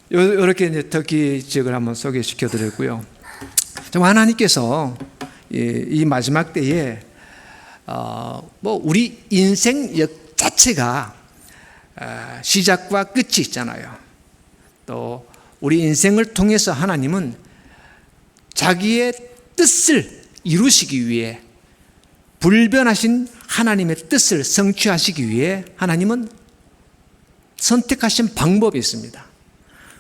이렇게 이제 특기 지역을 한번 소개시켜 드렸고요. 하나님께서 이 마지막 때에 우리 인생 역 자체가 시작과 끝이 있잖아요. 또 우리 인생을 통해서 하나님은 자기의 뜻을 이루시기 위해, 불변하신 하나님의 뜻을 성취하시기 위해 하나님은 선택하신 방법이 있습니다.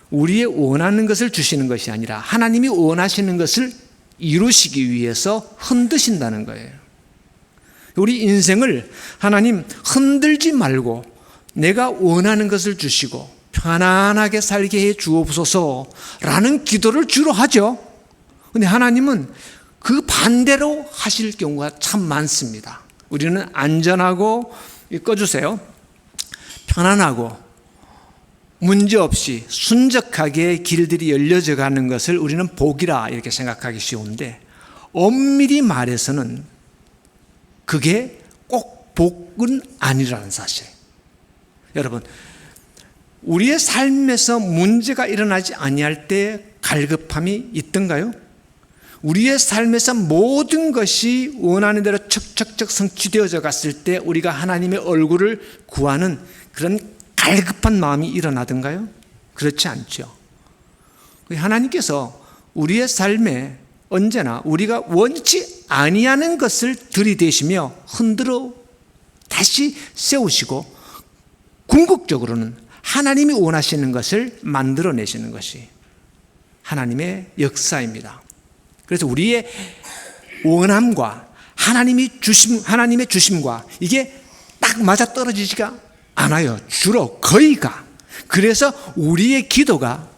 우리의 원하는 것을 주시는 것이 아니라 하나님이 원하시는 것을 이루시기 위해서 흔드신다는 거예요. 우리 인생을 하나님 흔들지 말고 내가 원하는 것을 주시고 편안하게 살게 해 주옵소서라는 기도를 주로 하죠. 그런데 하나님은 그 반대로 하실 경우가 참 많습니다. 우리는 안전하고, 꺼주세요, 편안하고 문제없이 순적하게 길들이 열려져 가는 것을 우리는 복이라 이렇게 생각하기 쉬운데, 엄밀히 말해서는 그게 꼭 복은 아니라는 사실. 여러분, 우리의 삶에서 문제가 일어나지 아니할 때 갈급함이 있던가요? 우리의 삶에서 모든 것이 원하는 대로 척척척 성취되어져 갔을 때 우리가 하나님의 얼굴을 구하는 그런 갈급한 마음이 일어나던가요? 그렇지 않죠. 하나님께서 우리의 삶에 언제나 우리가 원치 아니하는 것을 들이대시며 흔들어 다시 세우시고, 궁극적으로는 하나님이 원하시는 것을 만들어내시는 것이 하나님의 역사입니다. 그래서 우리의 원함과 하나님의 주심과 이게 딱 맞아 떨어지지가 않아요. 주로 거의가. 그래서 우리의 기도가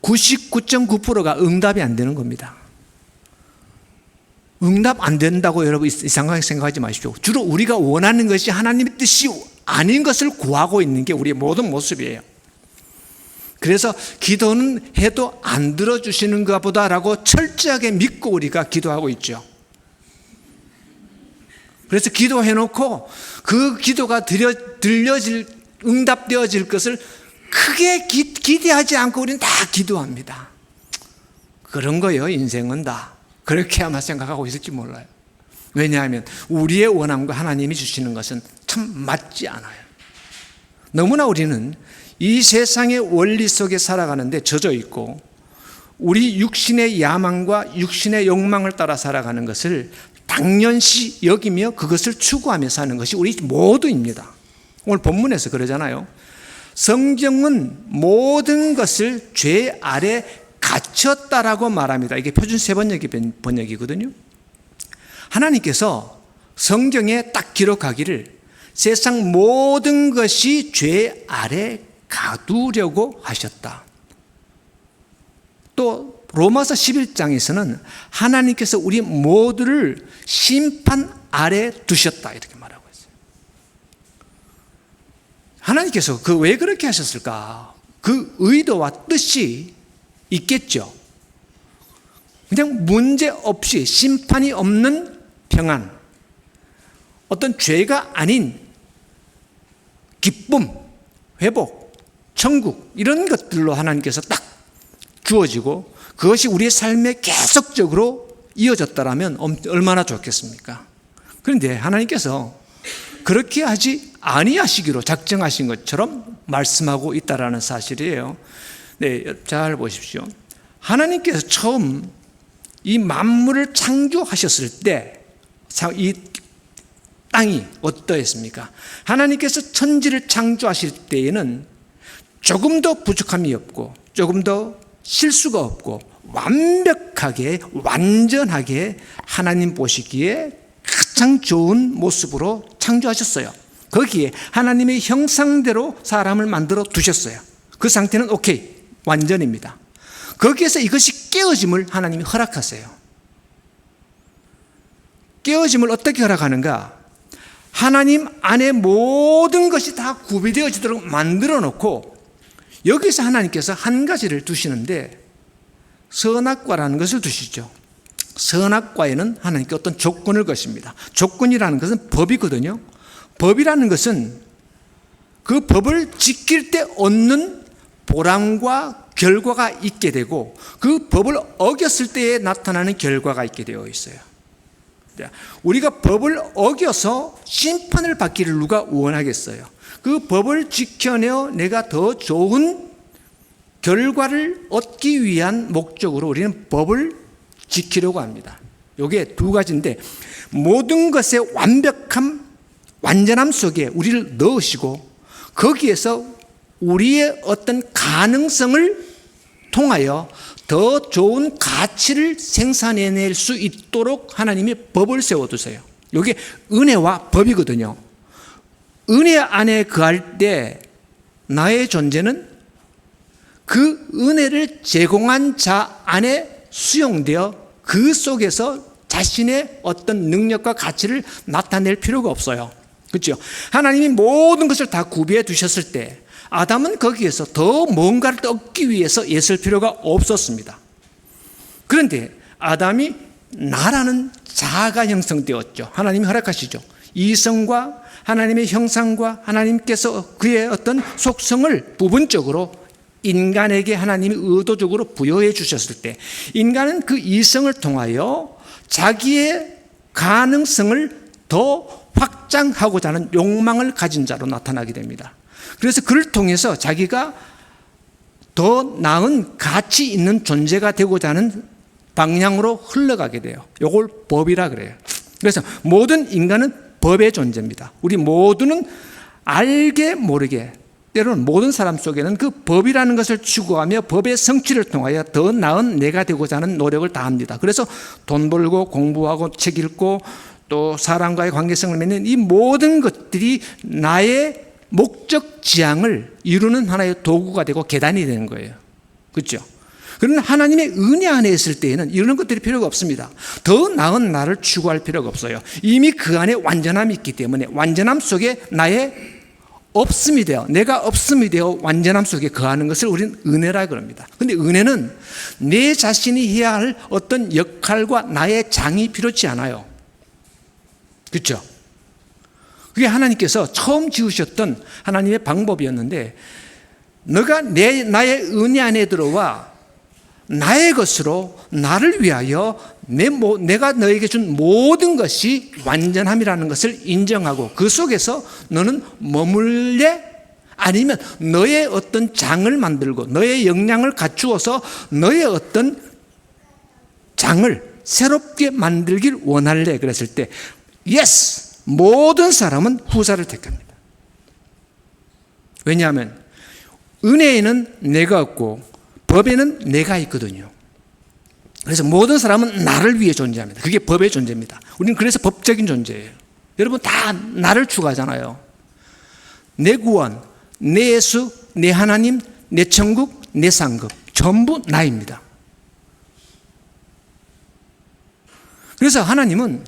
99.9%가 응답이 안 되는 겁니다. 응답 안 된다고 여러분 이상하게 생각하지 마십시오. 주로 우리가 원하는 것이 하나님의 뜻이 아닌 것을 구하고 있는 게 우리의 모든 모습이에요. 그래서 기도는 해도 안 들어주시는가 보다라고 철저하게 믿고 우리가 기도하고 있죠. 그래서 기도해놓고 그 기도가 들려질, 응답되어질 것을 크게 기대하지 않고 우리는 다 기도합니다. 그런 거예요. 인생은 다 그렇게 아마 생각하고 있을지 몰라요. 왜냐하면 우리의 원함과 하나님이 주시는 것은 참 맞지 않아요. 너무나 우리는 이 세상의 원리 속에 살아가는데 젖어 있고, 우리 육신의 야망과 육신의 욕망을 따라 살아가는 것을 당연시 여기며 그것을 추구하며 사는 것이 우리 모두입니다. 오늘 본문에서 그러잖아요. 성경은 모든 것을 죄 아래 갇혔다라고 말합니다. 이게 표준 번역이거든요. 하나님께서 성경에 딱 기록하기를 세상 모든 것이 죄 아래 가두려고 하셨다. 또 로마서 11장에서는 하나님께서 우리 모두를 심판 아래 두셨다 이렇게 말하고 있어요. 하나님께서 왜 그렇게 하셨을까? 그 의도와 뜻이 있겠죠. 그냥 문제 없이 심판이 없는 평안, 어떤 죄가 아닌 기쁨, 회복, 천국, 이런 것들로 하나님께서 딱 주어지고 그것이 우리의 삶에 계속적으로 이어졌다라면 얼마나 좋겠습니까? 그런데 하나님께서 그렇게 하지 아니하시기로 작정하신 것처럼 말씀하고 있다라는 사실이에요. 네, 잘 보십시오. 하나님께서 처음 이 만물을 창조하셨을 때 이 땅이 어떠했습니까? 하나님께서 천지를 창조하실 때에는 조금 더 부족함이 없고 조금 더 실수가 없고 완벽하게 완전하게 하나님 보시기에 가장 좋은 모습으로 창조하셨어요. 거기에 하나님의 형상대로 사람을 만들어 두셨어요. 그 상태는 오케이, 완전입니다. 거기에서 이것이 깨어짐을 하나님이 허락하세요. 깨어짐을 어떻게 허락하는가? 하나님 안에 모든 것이 다 구비되어지도록 만들어 놓고 여기서 하나님께서 한 가지를 두시는데 선악과라는 것을 두시죠. 선악과에는 하나님께 어떤 조건을 거십니다. 조건이라는 것은 법이거든요. 법이라는 것은 그 법을 지킬 때 얻는 보람과 결과가 있게 되고 그 법을 어겼을 때에 나타나는 결과가 있게 되어 있어요. 우리가 법을 어겨서 심판을 받기를 누가 원하겠어요? 그 법을 지켜내어 내가 더 좋은 결과를 얻기 위한 목적으로 우리는 법을 지키려고 합니다. 이게 두 가지인데, 모든 것의 완전함 속에 우리를 넣으시고 거기에서 우리의 어떤 가능성을 통하여 더 좋은 가치를 생산해낼 수 있도록 하나님이 법을 세워두세요. 이게 은혜와 법이거든요. 은혜 안에 거할 때 나의 존재는 그 은혜를 제공한 자 안에 수용되어 그 속에서 자신의 어떤 능력과 가치를 나타낼 필요가 없어요. 그렇죠? 하나님이 모든 것을 다 구비해 두셨을 때 아담은 거기에서 더 뭔가를 얻기 위해서 애쓸 필요가 없었습니다. 그런데 아담이 나라는 자아가 형성되었죠. 하나님이 허락하시죠. 이성과 하나님의 형상과 하나님께서 그의 어떤 속성을 부분적으로 인간에게 하나님이 의도적으로 부여해 주셨을 때 인간은 그 이성을 통하여 자기의 가능성을 더 확장하고자 하는 욕망을 가진 자로 나타나게 됩니다. 그래서 그를 통해서 자기가 더 나은 가치 있는 존재가 되고자 하는 방향으로 흘러가게 돼요. 이걸 법이라 그래요. 그래서 모든 인간은 법의 존재입니다. 우리 모두는 알게 모르게 때로는 모든 사람 속에는 그 법이라는 것을 추구하며 법의 성취를 통하여 더 나은 내가 되고자 하는 노력을 다합니다. 그래서 돈 벌고 공부하고 책 읽고 또 사람과의 관계성을 맺는 이 모든 것들이 나의 목적 지향을 이루는 하나의 도구가 되고 계단이 되는 거예요. 그렇죠? 그러나 하나님의 은혜 안에 있을 때에는 이런 것들이 필요가 없습니다. 더 나은 나를 추구할 필요가 없어요. 이미 그 안에 완전함이 있기 때문에 완전함 속에 나의 없음이 되어, 내가 없음이 되어 완전함 속에 거하는 것을 우리는 은혜라 그럽니다. 그런데 은혜는 내 자신이 해야 할 어떤 역할과 나의 장이 필요치 않아요. 그렇죠? 그게 하나님께서 처음 지으셨던 하나님의 방법이었는데, 너가 나의 은혜 안에 들어와 나의 것으로 나를 위하여 내가 너에게 준 모든 것이 완전함이라는 것을 인정하고 그 속에서 너는 머물래? 아니면 너의 어떤 장을 만들고 너의 역량을 갖추어서 너의 어떤 장을 새롭게 만들길 원할래? 그랬을 때 yes! 모든 사람은 후자를 택합니다. 왜냐하면 은혜에는 내가 없고 법에는 내가 있거든요. 그래서 모든 사람은 나를 위해 존재합니다. 그게 법의 존재입니다. 우리는 그래서 법적인 존재예요. 여러분 다 나를 추구하잖아요. 내 구원, 내 예수, 내 하나님, 내 천국, 내 상급 전부 나입니다. 그래서 하나님은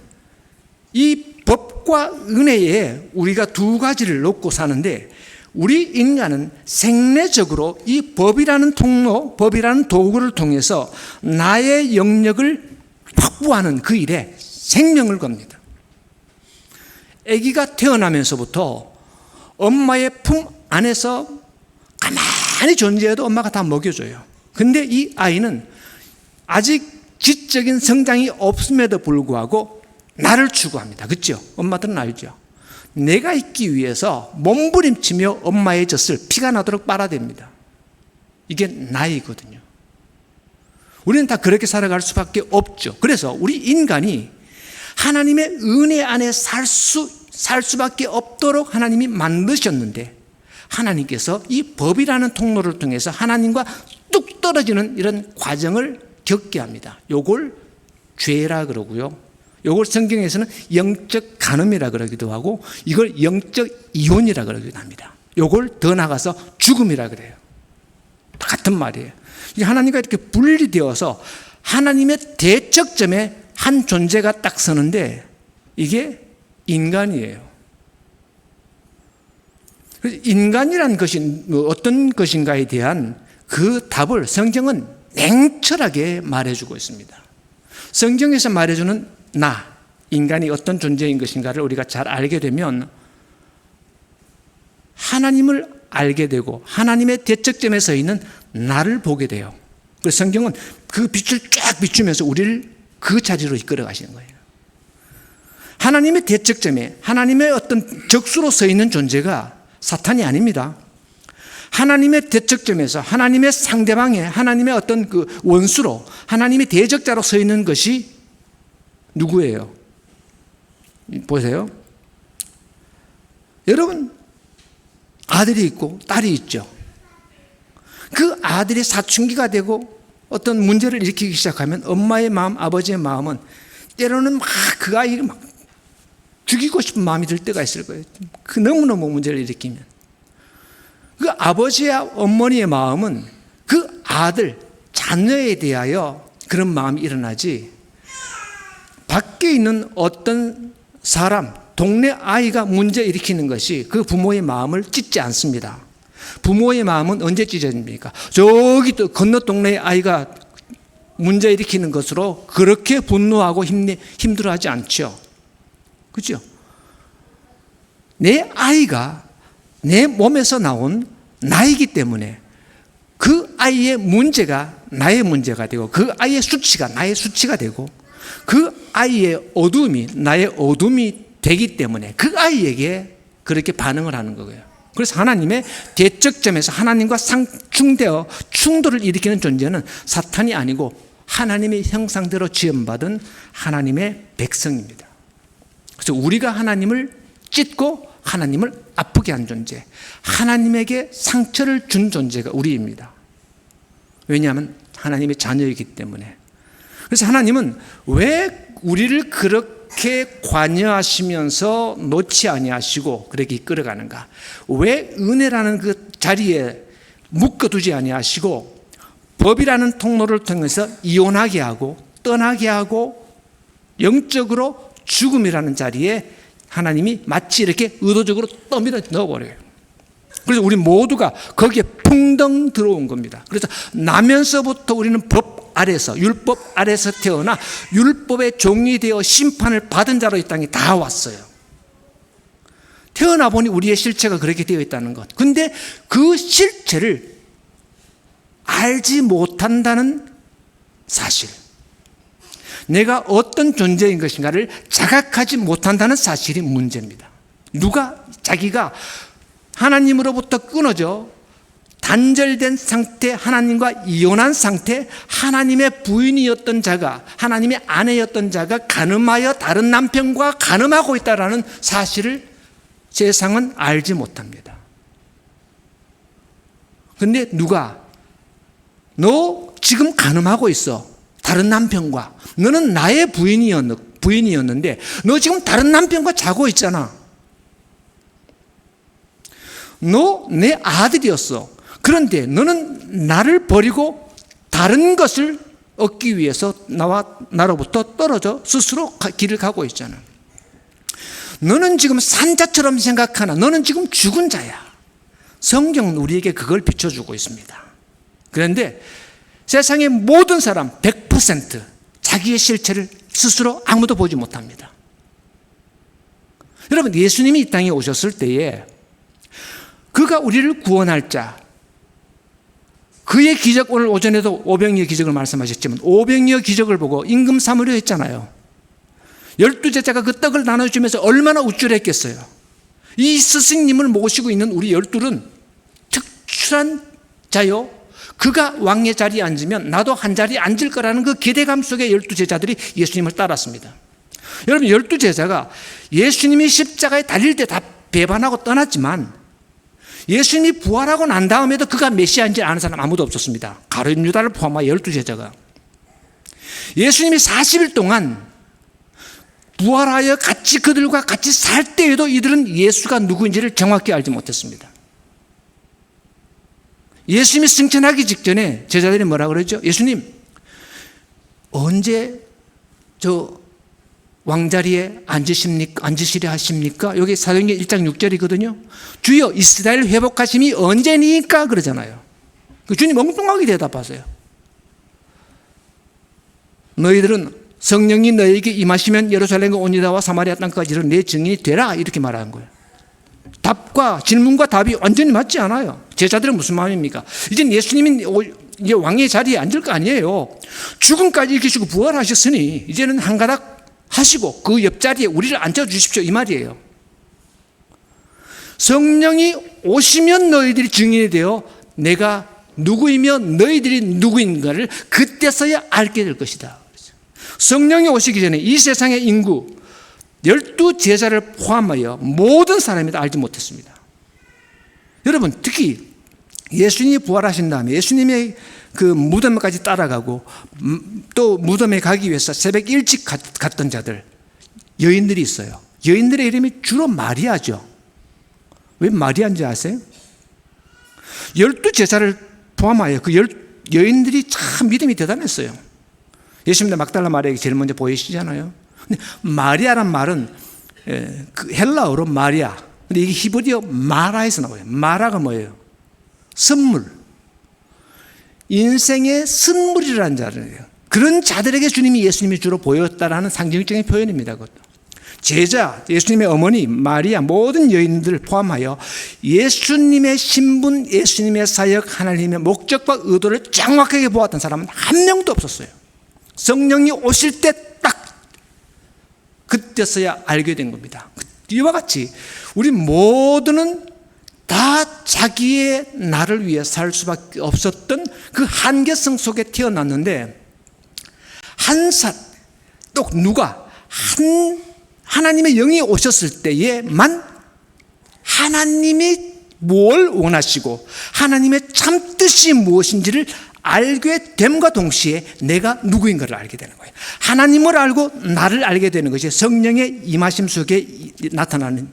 이 법과 은혜에 우리가 두 가지를 놓고 사는데 우리 인간은 생내적으로 이 법이라는 통로, 법이라는 도구를 통해서 나의 영역을 확보하는 그 일에 생명을 겁니다. 아기가 태어나면서부터 엄마의 품 안에서 가만히 존재해도 엄마가 다 먹여줘요. 근데 이 아이는 아직 지적인 성장이 없음에도 불구하고 나를 추구합니다. 그렇죠? 엄마들은 알죠? 내가 있기 위해서 몸부림치며 엄마의 젖을 피가 나도록 빨아댑니다. 이게 나이거든요. 우리는 다 그렇게 살아갈 수밖에 없죠. 그래서 우리 인간이 하나님의 은혜 안에 살 수밖에 없도록 하나님이 만드셨는데 하나님께서 이 법이라는 통로를 통해서 하나님과 뚝 떨어지는 이런 과정을 겪게 합니다. 요걸 죄라 그러고요. 요걸 성경에서는 영적 간음이라 그러기도 하고 이걸 영적 이혼이라 그러기도 합니다. 요걸 더 나가서 죽음이라 그래요. 같은 말이에요. 하나님과 이렇게 분리되어서 하나님의 대척점에 한 존재가 딱 서는데 이게 인간이에요. 인간이란 것이 어떤 것인가에 대한 그 답을 성경은 냉철하게 말해주고 있습니다. 성경에서 말해주는 인간이 어떤 존재인 것인가를 우리가 잘 알게 되면 하나님을 알게 되고 하나님의 대척점에 서 있는 나를 보게 돼요. 그래서 성경은 그 빛을 쫙 비추면서 우리를 그 자리로 이끌어 가시는 거예요. 하나님의 대척점에 하나님의 어떤 적수로 서 있는 존재가 사탄이 아닙니다. 하나님의 대척점에서 하나님의 상대방에 하나님의 어떤 그 원수로 하나님의 대적자로 서 있는 것이 누구예요? 보세요. 여러분, 아들이 있고 딸이 있죠. 그 아들이 사춘기가 되고 어떤 문제를 일으키기 시작하면 엄마의 마음, 아버지의 마음은 때로는 막 그 아이를 막 죽이고 싶은 마음이 들 때가 있을 거예요. 그 너무너무 문제를 일으키면. 그 아버지와 어머니의 마음은 그 아들, 자녀에 대하여 그런 마음이 일어나지, 밖에 있는 어떤 사람, 동네 아이가 문제 일으키는 것이 그 부모의 마음을 찢지 않습니다. 부모의 마음은 언제 찢어집니까? 저기 또 건너 동네의 아이가 문제 일으키는 것으로 그렇게 분노하고 힘들어하지 않죠. 그렇죠? 내 아이가 내 몸에서 나온 나이기 때문에 그 아이의 문제가 나의 문제가 되고 그 아이의 수치가 나의 수치가 되고 그 아이의 어둠이 나의 어둠이 되기 때문에 그 아이에게 그렇게 반응을 하는 거예요. 그래서 하나님의 대척점에서 하나님과 상충되어 충돌을 일으키는 존재는 사탄이 아니고 하나님의 형상대로 지음받은 하나님의 백성입니다. 그래서 우리가 하나님을 찢고 하나님을 아프게 한 존재, 하나님에게 상처를 준 존재가 우리입니다. 왜냐하면 하나님의 자녀이기 때문에. 그래서 하나님은 왜 우리를 그렇게 관여하시면서 놓지 아니하시고 그렇게 이끌어가는가? 왜 은혜라는 그 자리에 묶어두지 아니하시고 법이라는 통로를 통해서 이혼하게 하고 떠나게 하고 영적으로 죽음이라는 자리에 하나님이 마치 이렇게 의도적으로 떠밀어 넣어버려요. 그래서 우리 모두가 거기에 풍덩 들어온 겁니다. 그래서 나면서부터 우리는 법 아래서, 율법 아래서 태어나 율법의 종이 되어 심판을 받은 자로 이 땅에 다 왔어요. 태어나 보니 우리의 실체가 그렇게 되어 있다는 것. 근데 그 실체를 알지 못한다는 사실, 내가 어떤 존재인 것인가를 자각하지 못한다는 사실이 문제입니다. 누가 자기가 하나님으로부터 끊어져 단절된 상태, 하나님과 이혼한 상태, 하나님의 부인이었던 자가, 하나님의 아내였던 자가 간음하여 다른 남편과 간음하고 있다는 사실을 세상은 알지 못합니다. 그런데 누가 너 지금 간음하고 있어, 다른 남편과. 너는 나의 부인이었는데 너 지금 다른 남편과 자고 있잖아. 너 내 아들이었어. 그런데 너는 나를 버리고 다른 것을 얻기 위해서 나로부터 떨어져 스스로 길을 가고 있잖아. 너는 지금 산자처럼 생각하나 너는 지금 죽은 자야. 성경은 우리에게 그걸 비춰주고 있습니다. 그런데 세상의 모든 사람 100% 자기의 실체를 스스로 아무도 보지 못합니다. 여러분, 예수님이 이 땅에 오셨을 때에 그가 우리를 구원할 자, 그의 기적, 오늘 오전에도 오병이어 기적을 말씀하셨지만 오병이어 기적을 보고 임금 삼으려 했잖아요. 12제자가 그 떡을 나눠주면서 얼마나 우쭐했겠어요. 이 스승님을 모시고 있는 우리 12는 특출한 자요, 그가 왕의 자리에 앉으면 나도 한 자리에 앉을 거라는 그 기대감 속에 12제자들이 예수님을 따랐습니다. 여러분, 12제자가 예수님이 십자가에 달릴 때 다 배반하고 떠났지만 예수님이 부활하고 난 다음에도 그가 메시아인지 아는 사람 아무도 없었습니다. 가룟 유다를 포함하여 12제자가. 예수님이 40일 동안 부활하여 같이 그들과 같이 살 때에도 이들은 예수가 누구인지를 정확히 알지 못했습니다. 예수님이 승천하기 직전에 제자들이 뭐라 그러죠? 예수님, 언제 저 왕자리에 앉으시려 하십니까? 여기 사도행전 1장 6절이거든요. 주여, 이스라엘 회복하심이 언제니까? 그러잖아요. 주님 엉뚱하게 대답하세요. 너희들은 성령이 너희에게 임하시면 예루살렘과 온 유다와 사마리아 땅까지 내 증인이 되라, 이렇게 말하는 거예요. 답과 질문과 답이 완전히 맞지 않아요. 제자들은 무슨 마음입니까? 이젠 예수님이 이제 왕의 자리에 앉을 거 아니에요. 죽음까지 이기시고 부활하셨으니 이제는 한가닥 하시고 그 옆자리에 우리를 앉혀주십시오, 이 말이에요. 성령이 오시면 너희들이 증인이 되어 내가 누구이며 너희들이 누구인가를 그때서야 알게 될 것이다. 성령이 오시기 전에 이 세상의 인구 12제자를 포함하여 모든 사람이 다 알지 못했습니다. 여러분, 특히 예수님이 부활하신 다음에 예수님의 그 무덤까지 따라가고 또 무덤에 가기 위해서 새벽 일찍 갔던 자들, 여인들이 있어요. 여인들의 이름이 주로 마리아죠. 왜 마리아인지 아세요? 12제자를 포함하여 그 여인들이 참 믿음이 대단했어요. 예수님의 막달라 마리아에게 제일 먼저 보이시잖아요. 근데 마리아란 말은 그 헬라어로 마리아. 근데 이게 히브리어 마라에서 나와요. 마라가 뭐예요? 선물. 인생의 선물이라는 자들이에요. 그런 자들에게 주님이 예수님이 주로 보였다라는 상징적인 표현입니다. 그것도. 제자, 예수님의 어머니 마리아, 모든 여인들을 포함하여 예수님의 신분, 예수님의 사역, 하나님의 목적과 의도를 정확하게 보았던 사람은 한 명도 없었어요. 성령이 오실 때 딱 그때서야 알게 된 겁니다. 이와 같이 우리 모두는 다 자기의 나를 위해 살 수밖에 없었던 그 한계성 속에 태어났는데 또 누가 하나님의 영이 오셨을 때에만 하나님이 뭘 원하시고 하나님의 참뜻이 무엇인지를 알게 됨과 동시에 내가 누구인가를 알게 되는 거예요. 하나님을 알고 나를 알게 되는 것이 성령의 임하심 속에 나타나는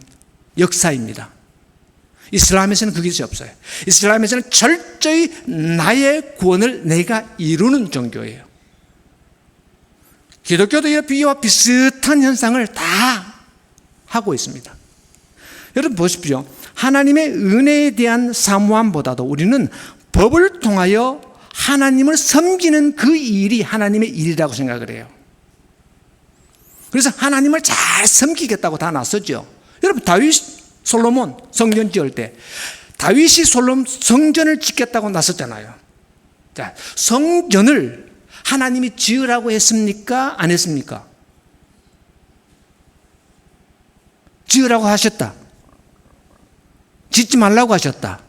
역사입니다. 이슬람에서는 그게 없어요. 이슬람에서는 철저히 나의 구원을 내가 이루는 종교예요. 기독교도 이와 비슷한 현상을 다 하고 있습니다. 여러분 보십시오. 하나님의 은혜에 대한 사모함보다도 우리는 법을 통하여 하나님을 섬기는 그 일이 하나님의 일이라고 생각을 해요. 그래서 하나님을 잘 섬기겠다고 다 나섰죠. 여러분 다윗, 솔로몬 성전 지을 때 다윗이 성전을 짓겠다고 나섰잖아요. 자, 성전을 하나님이 지으라고 했습니까? 안 했습니까? 지으라고 하셨다. 짓지 말라고 하셨다.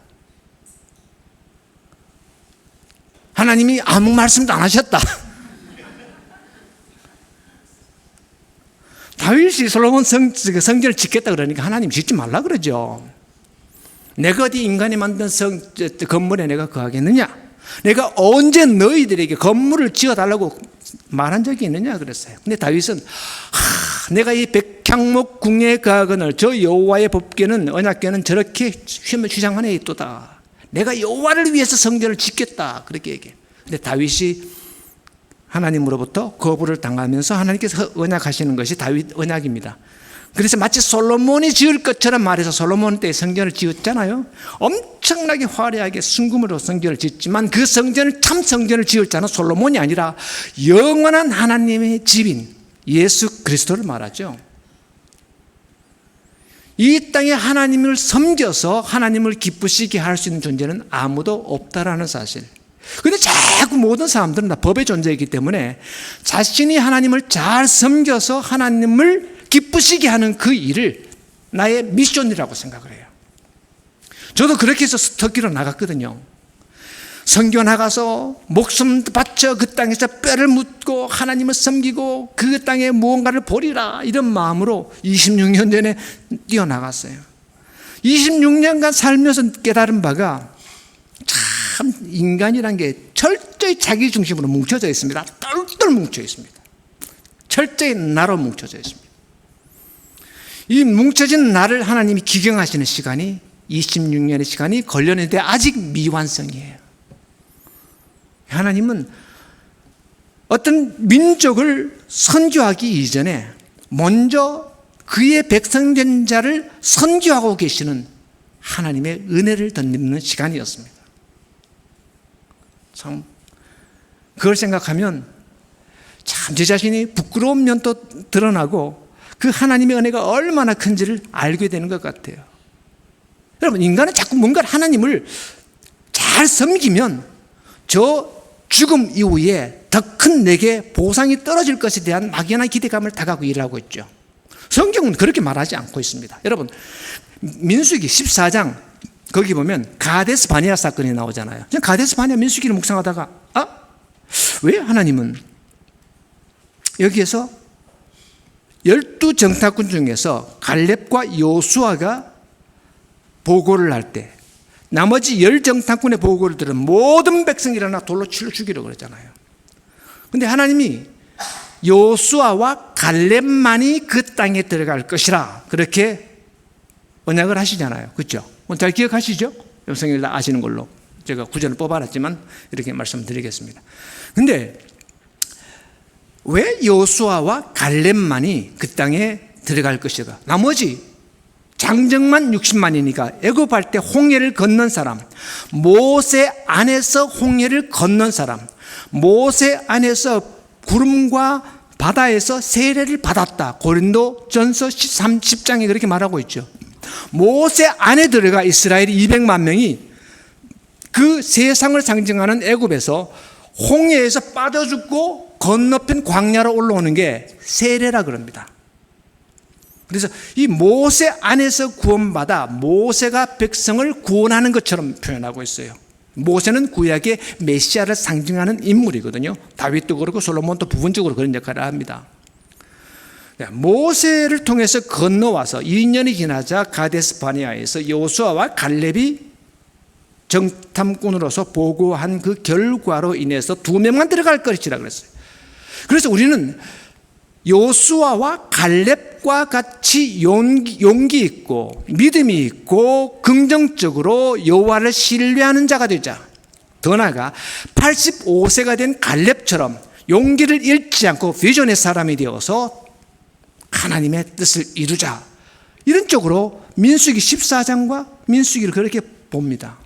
하나님이 아무 말씀도 안 하셨다. 다윗이 솔로몬 성전을 짓겠다 그러니까 하나님 짓지 말라 그러죠. 내가 어디 인간이 만든 건물에 내가 거하겠느냐? 내가 언제 너희들에게 건물을 지어달라고 말한 적이 있느냐 그랬어요. 근데 다윗은 내가 이 백향목 궁에 거하거늘 저 여호와의 법궤는 언약궤는 저렇게 휘장하네 있도다. 내가 여호와를 위해서 성전을 짓겠다 그렇게 얘기해요. 근데 다윗이 하나님으로부터 거부를 당하면서 하나님께서 언약하시는 것이 다윗 언약입니다. 그래서 마치 솔로몬이 지을 것처럼 말해서 솔로몬 때 성전을 지었잖아요. 엄청나게 화려하게 순금으로 성전을 짓지만 그 성전을 참 성전을 지을 자는 솔로몬이 아니라 영원한 하나님의 집인 예수 그리스도를 말하죠. 이 땅에 하나님을 섬겨서 하나님을 기쁘시게 할 수 있는 존재는 아무도 없다라는 사실. 그런데 자꾸 모든 사람들은 다 법의 존재이기 때문에 자신이 하나님을 잘 섬겨서 하나님을 기쁘시게 하는 그 일을 나의 미션이라고 생각을 해요. 저도 그렇게 해서 터키로 나갔거든요. 선교 나가서 목숨 바쳐 그 땅에서 뼈를 묻고 하나님을 섬기고 그 땅에 무언가를 보리라 이런 마음으로 26년 전에 뛰어나갔어요. 26년간 살면서 깨달은 바가 참 인간이란 게 철저히 자기 중심으로 뭉쳐져 있습니다. 똘똘 뭉쳐 있습니다. 철저히 나로 뭉쳐져 있습니다. 이 뭉쳐진 나를 하나님이 기경하시는 시간이 26년의 시간이 걸렸는데 아직 미완성이에요. 하나님은 어떤 민족을 선교하기 이전에 먼저 그의 백성된 자를 선교하고 계시는 하나님의 은혜를 덧입는 시간이었습니다. 참 그걸 생각하면 참 제 자신이 부끄러운 면도 드러나고 그 하나님의 은혜가 얼마나 큰지를 알게 되는 것 같아요. 여러분, 인간은 자꾸 뭔가 하나님을 잘 섬기면 저 죽음 이후에 더 큰 내게 보상이 떨어질 것에 대한 막연한 기대감을 다가고 일하고 있죠. 성경은 그렇게 말하지 않고 있습니다. 여러분, 민수기 14장 거기 보면 가데스 바네아 사건이 나오잖아요. 가데스 바네아 민수기를 묵상하다가 왜 하나님은 여기에서 12정탐꾼 중에서 갈렙과 요수아가 보고를 할 때 나머지 10정탐꾼의 보고를 들은 모든 백성이 일어나 돌로 칠러 죽이려고 그랬잖아요. 근데 하나님이 요수아와 갈렙만이 그 땅에 들어갈 것이라 그렇게 언약을 하시잖아요. 그렇죠? 잘 기억하시죠? 성경을 다 아시는 걸로 제가 구절을 뽑아놨지만 이렇게 말씀드리겠습니다. 근데 왜 요수아와 갈렙만이 그 땅에 들어갈 것이다? 나머지 장정만 60만이니까 애굽할 때 홍해를 건넌 사람, 모세 안에서 홍해를 건넌 사람, 모세 안에서 구름과 바다에서 세례를 받았다. 고린도전서 10장에 그렇게 말하고 있죠. 모세 안에 들어가 이스라엘이 200만 명이 그 세상을 상징하는 애굽에서 홍해에서 빠져 죽고 건너편 광야로 올라오는 게 세례라 그럽니다. 그래서 이 모세 안에서 구원받아 모세가 백성을 구원하는 것처럼 표현하고 있어요. 모세는 구약의 메시아를 상징하는 인물이거든요. 다윗도 그렇고 솔로몬도 부분적으로 그런 역할을 합니다. 모세를 통해서 건너와서 2년이 지나자 가데스 바네아에서 요수아와 갈렙이 정탐꾼으로서 보고한 그 결과로 인해서 2명만 들어갈 것이라 그랬어요. 그래서 우리는 요수아와 갈렙과 같이 용기 있고 믿음이 있고 긍정적으로 여호와를 신뢰하는 자가 되자. 더 나아가 85세가 된 갈렙처럼 용기를 잃지 않고 비전의 사람이 되어서 하나님의 뜻을 이루자. 이런 쪽으로 민수기 14장과 민수기를 그렇게 봅니다.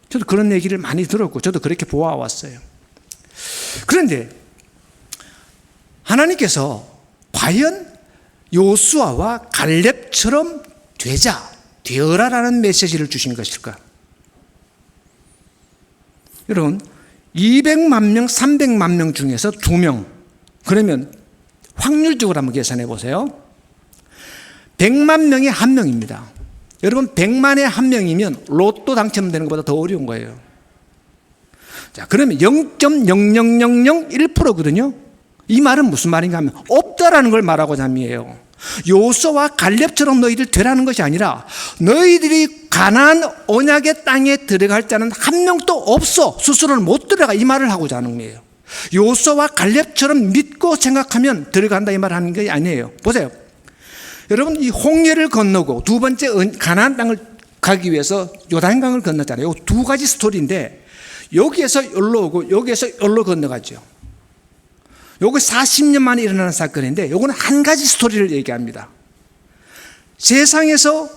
저도 그런 얘기를 많이 들었고 저도 그렇게 보아왔어요. 그런데 하나님께서 과연 요수아와 갈렙처럼 되어라라는 메시지를 주신 것일까? 여러분, 200만 명, 300만 명 중에서 2명. 그러면 확률적으로 한번 계산해 보세요. 100만 명에 1명입니다. 여러분, 100만에 1명이면 로또 당첨되는 것보다 더 어려운 거예요. 자, 그러면 0.00001%거든요. 이 말은 무슨 말인가 하면 없다라는 걸 말하고자 함이에요. 요수아와 갈렙처럼 너희들 되라는 것이 아니라 너희들이 가나안 언약의 땅에 들어갈 자는 한 명도 없어. 스스로는 못 들어가. 이 말을 하고자 하는 거예요. 요수아와 갈렙처럼 믿고 생각하면 들어간다 이 말을 하는 게 아니에요. 보세요. 여러분, 이 홍해를 건너고 두 번째 가나안 땅을 가기 위해서 요단강을 건넜잖아요. 이 두 가지 스토리인데 여기에서 여기로 오고 여기에서 여기로 건너가죠. 요거 40년 만에 일어나는 사건인데 요거는 한 가지 스토리를 얘기합니다. 세상에서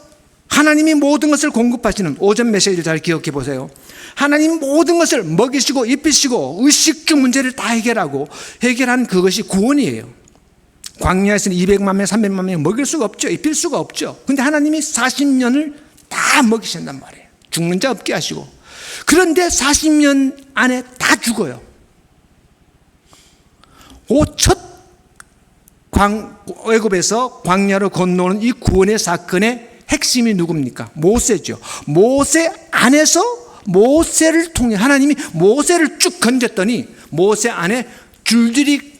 하나님이 모든 것을 공급하시는 오전 메시지를 잘 기억해 보세요. 하나님 모든 것을 먹이시고 입히시고 의식주 문제를 다 해결한 그것이 구원이에요. 광야에서는 200만 명, 300만 명 먹일 수가 없죠. 입힐 수가 없죠. 근데 하나님이 40년을 다 먹이신단 말이에요. 죽는 자 없게 하시고. 그런데 40년 안에 다 죽어요. 첫 애굽에서 광야로 건너오는 이 구원의 사건의 핵심이 누굽니까? 모세죠. 모세 안에서 모세를 통해 하나님이 모세를 쭉 건졌더니 모세 안에 줄줄이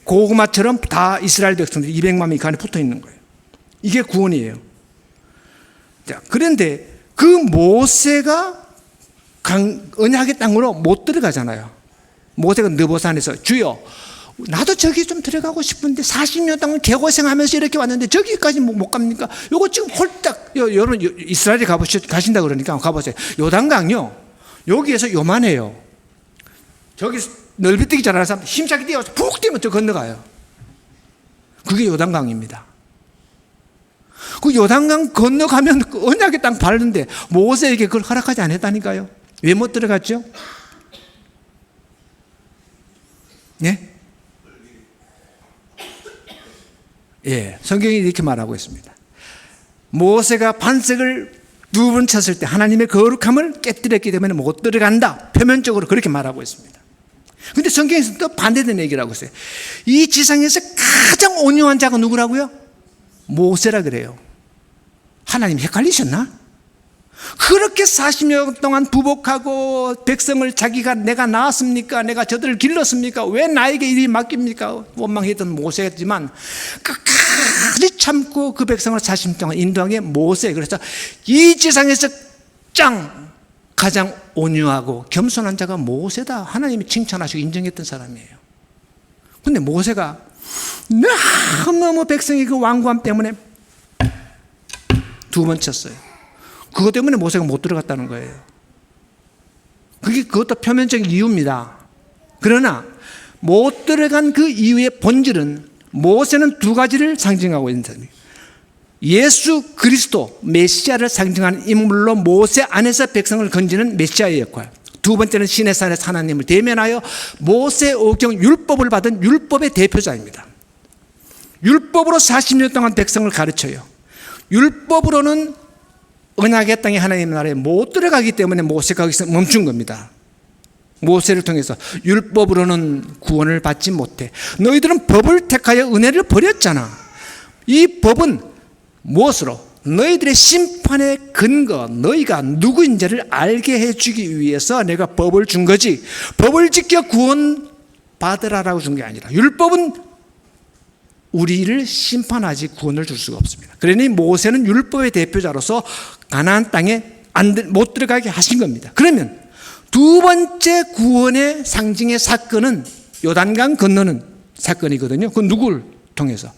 고구마처럼 다 이스라엘 백성들이 200만 명이 그 안에 붙어 있는 거예요. 이게 구원이에요. 자, 그런데 그 모세가 언약의 땅으로 못 들어가잖아요. 모세가 느보산에서 주여 나도 저기 좀 들어가고 싶은데 40년 동안 개고생하면서 이렇게 왔는데 저기까지 못 갑니까? 요거 지금 홀딱 여러분 이스라엘에 가신다 그러니까 가보세요. 요단강요 여기에서 요만해요. 저기 넓이 뛰기 잘하는 사람 힘차게 뛰어서 푹 뛰면 저 건너가요. 그게 요단강입니다. 그 요단강 건너가면 그 언약의 땅 밟는데 모세에게 그걸 허락하지 않았다니까요. 왜 못 들어갔죠? 네? 예, 성경이 이렇게 말하고 있습니다. 모세가 반석을 두 번 쳤을 때 하나님의 거룩함을 깨뜨렸기 때문에 못 들어간다. 표면적으로 그렇게 말하고 있습니다. 근데 성경에서 또 반대된 얘기를 하고 있어요. 이 지상에서 가장 온유한 자가 누구라고요? 모세라 그래요. 하나님 헷갈리셨나? 그렇게 40년 동안 부복하고 백성을 자기가 내가 낳았습니까? 내가 저들을 길렀습니까? 왜 나에게 일이 맡깁니까? 원망했던 모세였지만 끝까지 참고 그 백성을 40년 동안 인도한 게 모세. 그래서 이 지상에서 가장 온유하고 겸손한 자가 모세다. 하나님이 칭찬하시고 인정했던 사람이에요. 근데 모세가 너무 백성의 그 완고함 때문에 두 번 쳤어요. 그것 때문에 모세가 못 들어갔다는 거예요. 그것도 표면적인 이유입니다. 그러나 못 들어간 그 이유의 본질은 모세는 두 가지를 상징하고 있는 사람이에요. 예수 그리스도 메시아를 상징하는 인물로 모세 안에서 백성을 건지는 메시아의 역할. 두 번째는 시내산에서 하나님을 대면하여 모세 오경 율법을 받은 율법의 대표자입니다. 율법으로 40년 동안 백성을 가르쳐요. 율법으로는 언약의 땅에 하나님의 나라에 못 들어가기 때문에 모세가 거기서 멈춘 겁니다. 모세를 통해서 율법으로는 구원을 받지 못해. 너희들은 법을 택하여 은혜를 버렸잖아. 이 법은 무엇으로? 너희들의 심판의 근거, 너희가 누구인지를 알게 해주기 위해서 내가 법을 준 거지, 법을 지켜 구원 받으라라고 준 게 아니라, 율법은 우리를 심판하지 구원을 줄 수가 없습니다. 그러니 모세는 율법의 대표자로서 가나안 땅에 못 들어가게 하신 겁니다. 그러면 두 번째 구원의 상징의 사건은 요단강 건너는 사건이거든요. 그건 누구를 통해서?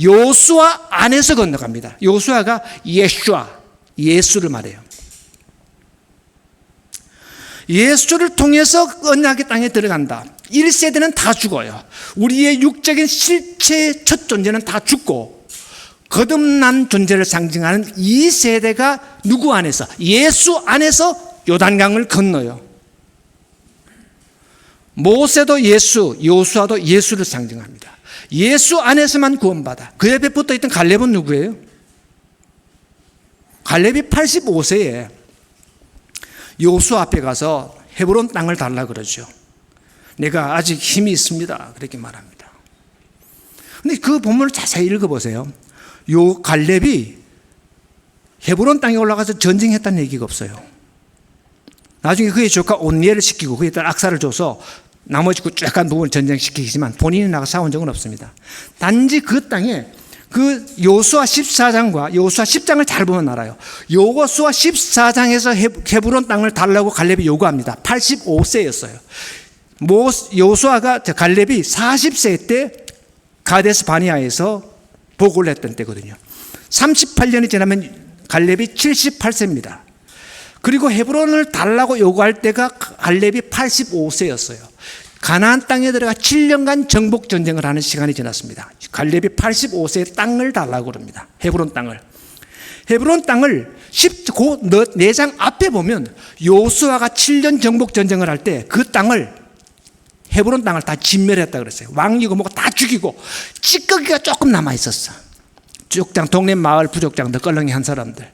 여호수아 안에서 건너갑니다. 여호수아가 예수를 말해요. 예수를 통해서 언약의 땅에 들어간다. 1세대는 다 죽어요. 우리의 육적인 실체의 첫 존재는 다 죽고 거듭난 존재를 상징하는 2세대가 누구 안에서? 예수 안에서 요단강을 건너요. 모세도 예수, 여호수아도 예수를 상징합니다. 예수 안에서만 구원받아. 그 옆에 붙어있던 갈렙은 누구예요? 갈렙이 85세에 여호수아 앞에 가서 헤브론 땅을 달라 그러죠. 내가 아직 힘이 있습니다. 그렇게 말합니다. 근데 그 본문을 자세히 읽어보세요. 요 갈렙이 헤브론 땅에 올라가서 전쟁했다는 얘기가 없어요. 나중에 그의 조카 온니엘을 시키고 그에 따라 악사를 줘서 나머지 약간 부분을 전쟁시키지만 본인이 나가 싸운 적은 없습니다. 단지 그 땅에 그 여호수아 14장과 여호수아 10장을 잘 보면 알아요. 여호수아 14장에서 헤브론 땅을 달라고 갈렙이 요구합니다. 85세였어요. 여호수아가 갈렙이 40세 때 가데스 바니아에서 보고를 했던 때거든요. 38년이 지나면 갈렙이 78세입니다. 그리고 헤브론을 달라고 요구할 때가 갈렙이 85세였어요. 가나안 땅에 들어가 7년간 정복 전쟁을 하는 시간이 지났습니다. 갈렙이 85세에 땅을 달라고 그럽니다. 헤브론 땅을. 헤브론 땅을 4장 앞에 보면 여호수아가 7년 정복 전쟁을 할 때 그 땅을 헤브론 땅을 다 진멸했다 그랬어요. 왕이고 뭐고 다 죽이고 찌꺼기가 조금 남아 있었어. 부족장, 동네 마을 부족장들, 껄렁이 한 사람들.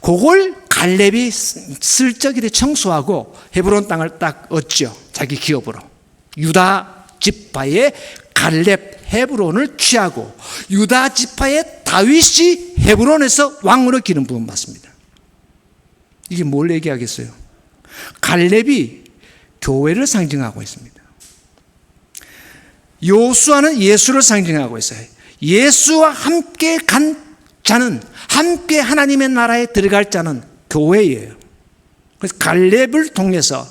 그걸 갈렙이 슬쩍 이렇게 청소하고 헤브론 땅을 딱 얻죠. 자기 기업으로. 유다 지파의 갈렙 헤브론을 취하고 유다 지파의 다윗이 헤브론에서 왕으로 기름 부음 받습니다. 이게 뭘 얘기하겠어요? 갈렙이 교회를 상징하고 있습니다. 여호수아는 예수를 상징하고 있어요. 예수와 함께 간 자는, 함께 하나님의 나라에 들어갈 자는 교회예요. 그래서 갈렙을 통해서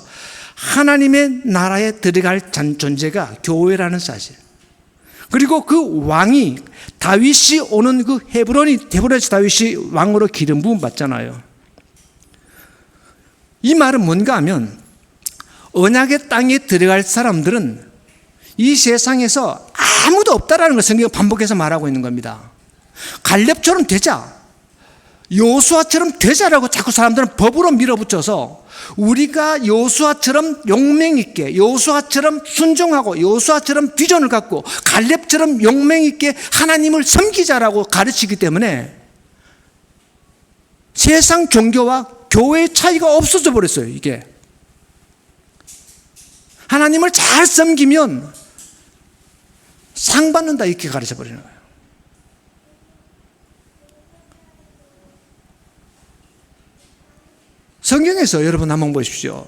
하나님의 나라에 들어갈 존재가 교회라는 사실. 그리고 그 왕이 다윗이 오는 그 헤브론에서 다윗이 왕으로 기름 부음 받잖아요. 이 말은 뭔가 하면 언약의 땅에 들어갈 사람들은 이 세상에서 아무도 없다라는 걸 성경이 반복해서 말하고 있는 겁니다. 갈렙처럼 되자, 여호수아처럼 되자라고 자꾸 사람들은 법으로 밀어붙여서 우리가 여호수아처럼 용맹 있게, 여호수아처럼 순종하고 여호수아처럼 비전을 갖고 갈렙처럼 용맹 있게 하나님을 섬기자라고 가르치기 때문에 세상 종교와 교회의 차이가 없어져 버렸어요. 이게 하나님을 잘 섬기면 상 받는다 이렇게 가르쳐 버리는 거예요. 성경에서 여러분 한번 보십시오.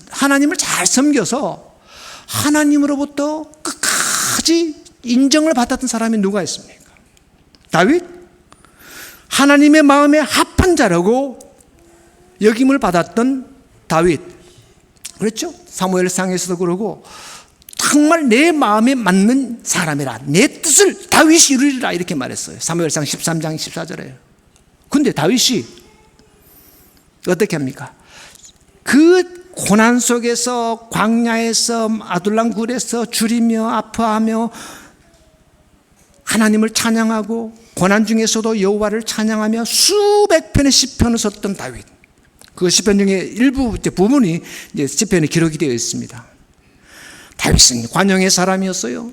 하나님을 잘 섬겨서 하나님으로부터 끝까지 인정을 받았던 사람이 누가 있습니까? 다윗? 하나님의 마음에 합한 자라고 여김을 받았던 다윗. 그렇죠? 사무엘상에서도 그러고 정말 내 마음에 맞는 사람이라 내 뜻을 다윗이 이루리라 이렇게 말했어요. 사무엘상 13장 14절에. 근데 다윗이 어떻게 합니까? 그 고난 속에서 광야에서 아둘람 굴에서 줄이며 아파하며 하나님을 찬양하고 고난 중에서도 여호와를 찬양하며 수백 편의 시편을 썼던 다윗. 그 시편 중에 일부 부분이 이제 시편에 기록이 되어 있습니다. 다윗은 관용의 사람이었어요.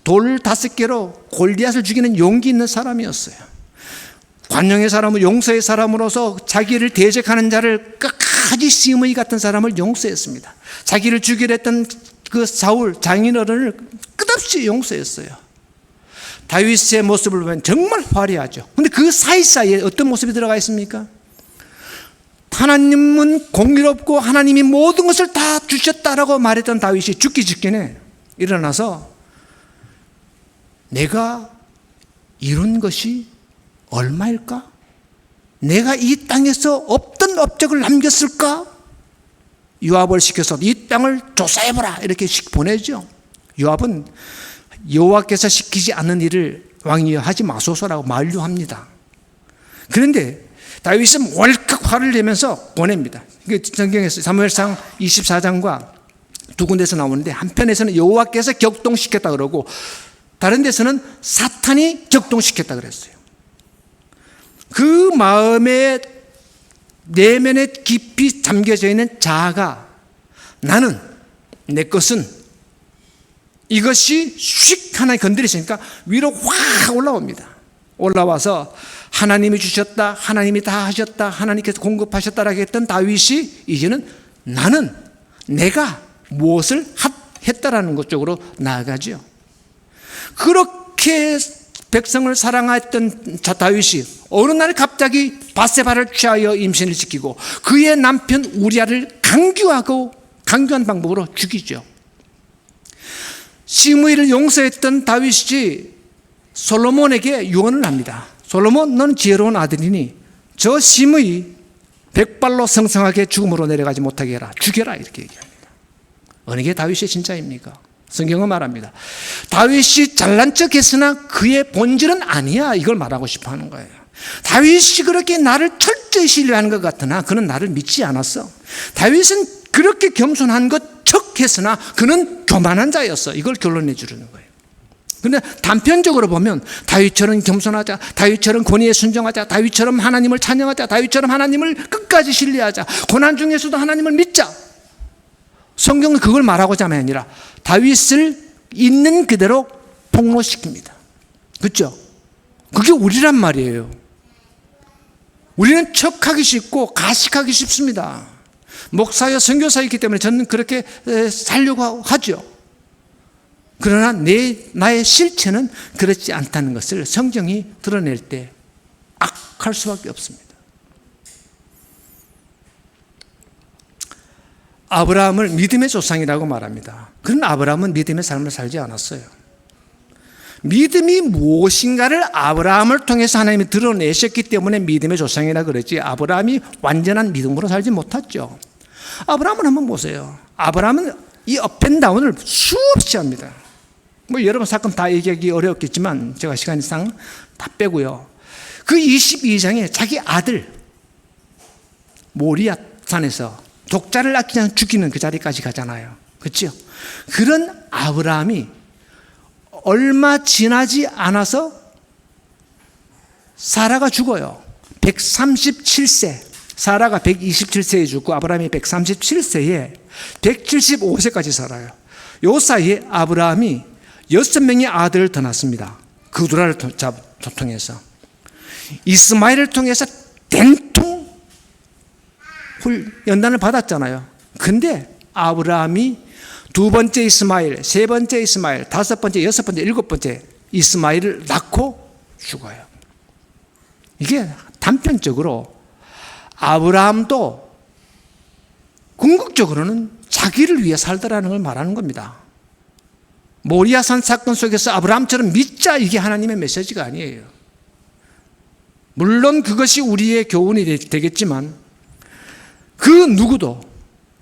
돌 5개로 골리앗을 죽이는 용기 있는 사람이었어요. 관용의 사람은 용서의 사람으로서 자기를 대적하는 자를 끝까지 심의 같은 사람을 용서했습니다. 자기를 죽이려 했던 그 사울 장인어른을 끝없이 용서했어요. 다윗의 모습을 보면 정말 화려하죠. 그런데 그 사이사이에 어떤 모습이 들어가 있습니까? 하나님은 공의롭고 하나님이 모든 것을 다 주셨다라고 말했던 다윗이 죽기 직전에 일어나서 내가 이룬 것이 얼마일까? 내가 이 땅에서 없던 업적을 남겼을까? 요압을 시켜서 이 땅을 조사해보라 이렇게 보내죠. 요압은 여호와께서 시키지 않는 일을 왕이여 하지 마소서라고 만류합니다. 그런데 다윗은 월칵 화를 내면서 보냅니다. 성경에서 사무엘상 24장과 두 군데서 나오는데 한편에서는 여호와께서 격동시켰다 그러고 다른 데서는 사탄이 격동시켰다 그랬어요. 그 마음의 내면에 깊이 잠겨져 있는 자아가 나는 내 것은 이것이 휙 하나 건드리시니까 위로 확 올라옵니다. 올라와서 하나님이 주셨다, 하나님이 다 하셨다, 하나님께서 공급하셨다라고 했던 다윗이 이제는 나는 내가 무엇을 했다라는 것 쪽으로 나아가죠. 그렇게 백성을 사랑했던 다윗이 어느 날 갑자기 밧세바를 취하여 임신을 시키고 그의 남편 우리아를 강교한 방법으로 죽이죠. 시므이를 용서했던 다윗이 솔로몬에게 유언을 합니다. 솔로몬, 너는 지혜로운 아들이니 저 시므이 100발로 성성하게 죽음으로 내려가지 못하게 해라. 죽여라 이렇게 얘기합니다. 어느 게 다윗의 진짜입니까? 성경은 말합니다. 다윗이 잘난 척했으나 그의 본질은 아니야. 이걸 말하고 싶어 하는 거예요. 다윗이 그렇게 나를 철저히 신뢰하는 것 같으나 그는 나를 믿지 않았어. 다윗은 그렇게 겸손한 것 척했으나 그는 교만한 자였어. 이걸 결론내 주려는 거예요. 그런데 단편적으로 보면 다윗처럼 겸손하자, 다윗처럼 권위에 순종하자, 다윗처럼 하나님을 찬양하자, 다윗처럼 하나님을 끝까지 신뢰하자, 고난 중에서도 하나님을 믿자. 성경은 그걸 말하고자 함이 아니라 다윗을 있는 그대로 폭로시킵니다. 그렇죠? 그게 우리란 말이에요. 우리는 척하기 쉽고 가식하기 쉽습니다. 목사여 선교사이기 때문에 저는 그렇게 살려고 하죠. 그러나 나의 실체는 그렇지 않다는 것을 성경이 드러낼 때 악할 수밖에 없습니다. 아브라함을 믿음의 조상이라고 말합니다. 그러나 아브라함은 믿음의 삶을 살지 않았어요. 믿음이 무엇인가를 아브라함을 통해서 하나님이 드러내셨기 때문에 믿음의 조상이라 그랬지 아브라함이 완전한 믿음으로 살지 못했죠. 아브라함은 한번 보세요. 아브라함은 이 업앤다운을 수없이 합니다. 여러분 사건 다 얘기하기 어렵겠지만 제가 시간상 다 빼고요. 그 22장에 자기 아들 모리아 산에서 독자를 아끼지 않고 죽이는 그 자리까지 가잖아요. 그렇죠? 그런 아브라함이 얼마 지나지 않아서 사라가 죽어요. 137세. 사라가 127세에 죽고 아브라함이 137세에 175세까지 살아요. 요 사이에 아브라함이 6명의 아들을 더 낳습니다. 그 둘을 통해서. 이스마엘을 통해서 된통 연단을 받았잖아요. 근데 아브라함이 두 번째 이스마엘, 세 번째 이스마엘, 다섯 번째, 여섯 번째, 일곱 번째 이스마엘을 낳고 죽어요. 이게 단편적으로 아브라함도 궁극적으로는 자기를 위해 살더라는 걸 말하는 겁니다. 모리아산 사건 속에서 아브라함처럼 믿자, 이게 하나님의 메시지가 아니에요. 물론 그것이 우리의 교훈이 되겠지만 그 누구도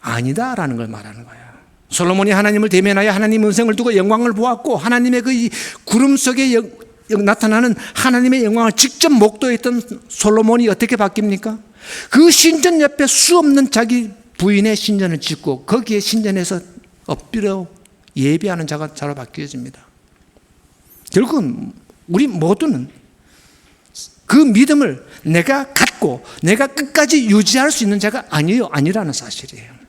아니다라는 걸 말하는 거예요. 솔로몬이 하나님을 대면하여 하나님 음성을 두고 영광을 보았고 하나님의 그 구름 속에 나타나는 하나님의 영광을 직접 목도했던 솔로몬이 어떻게 바뀝니까? 그 신전 옆에 수없는 자기 부인의 신전을 짓고 거기에 신전에서 엎드려 예배하는 자로 바뀌어집니다. 결국은 우리 모두는 그 믿음을 내가 갖고 내가 끝까지 유지할 수 있는 자가 아니라는 사실이에요.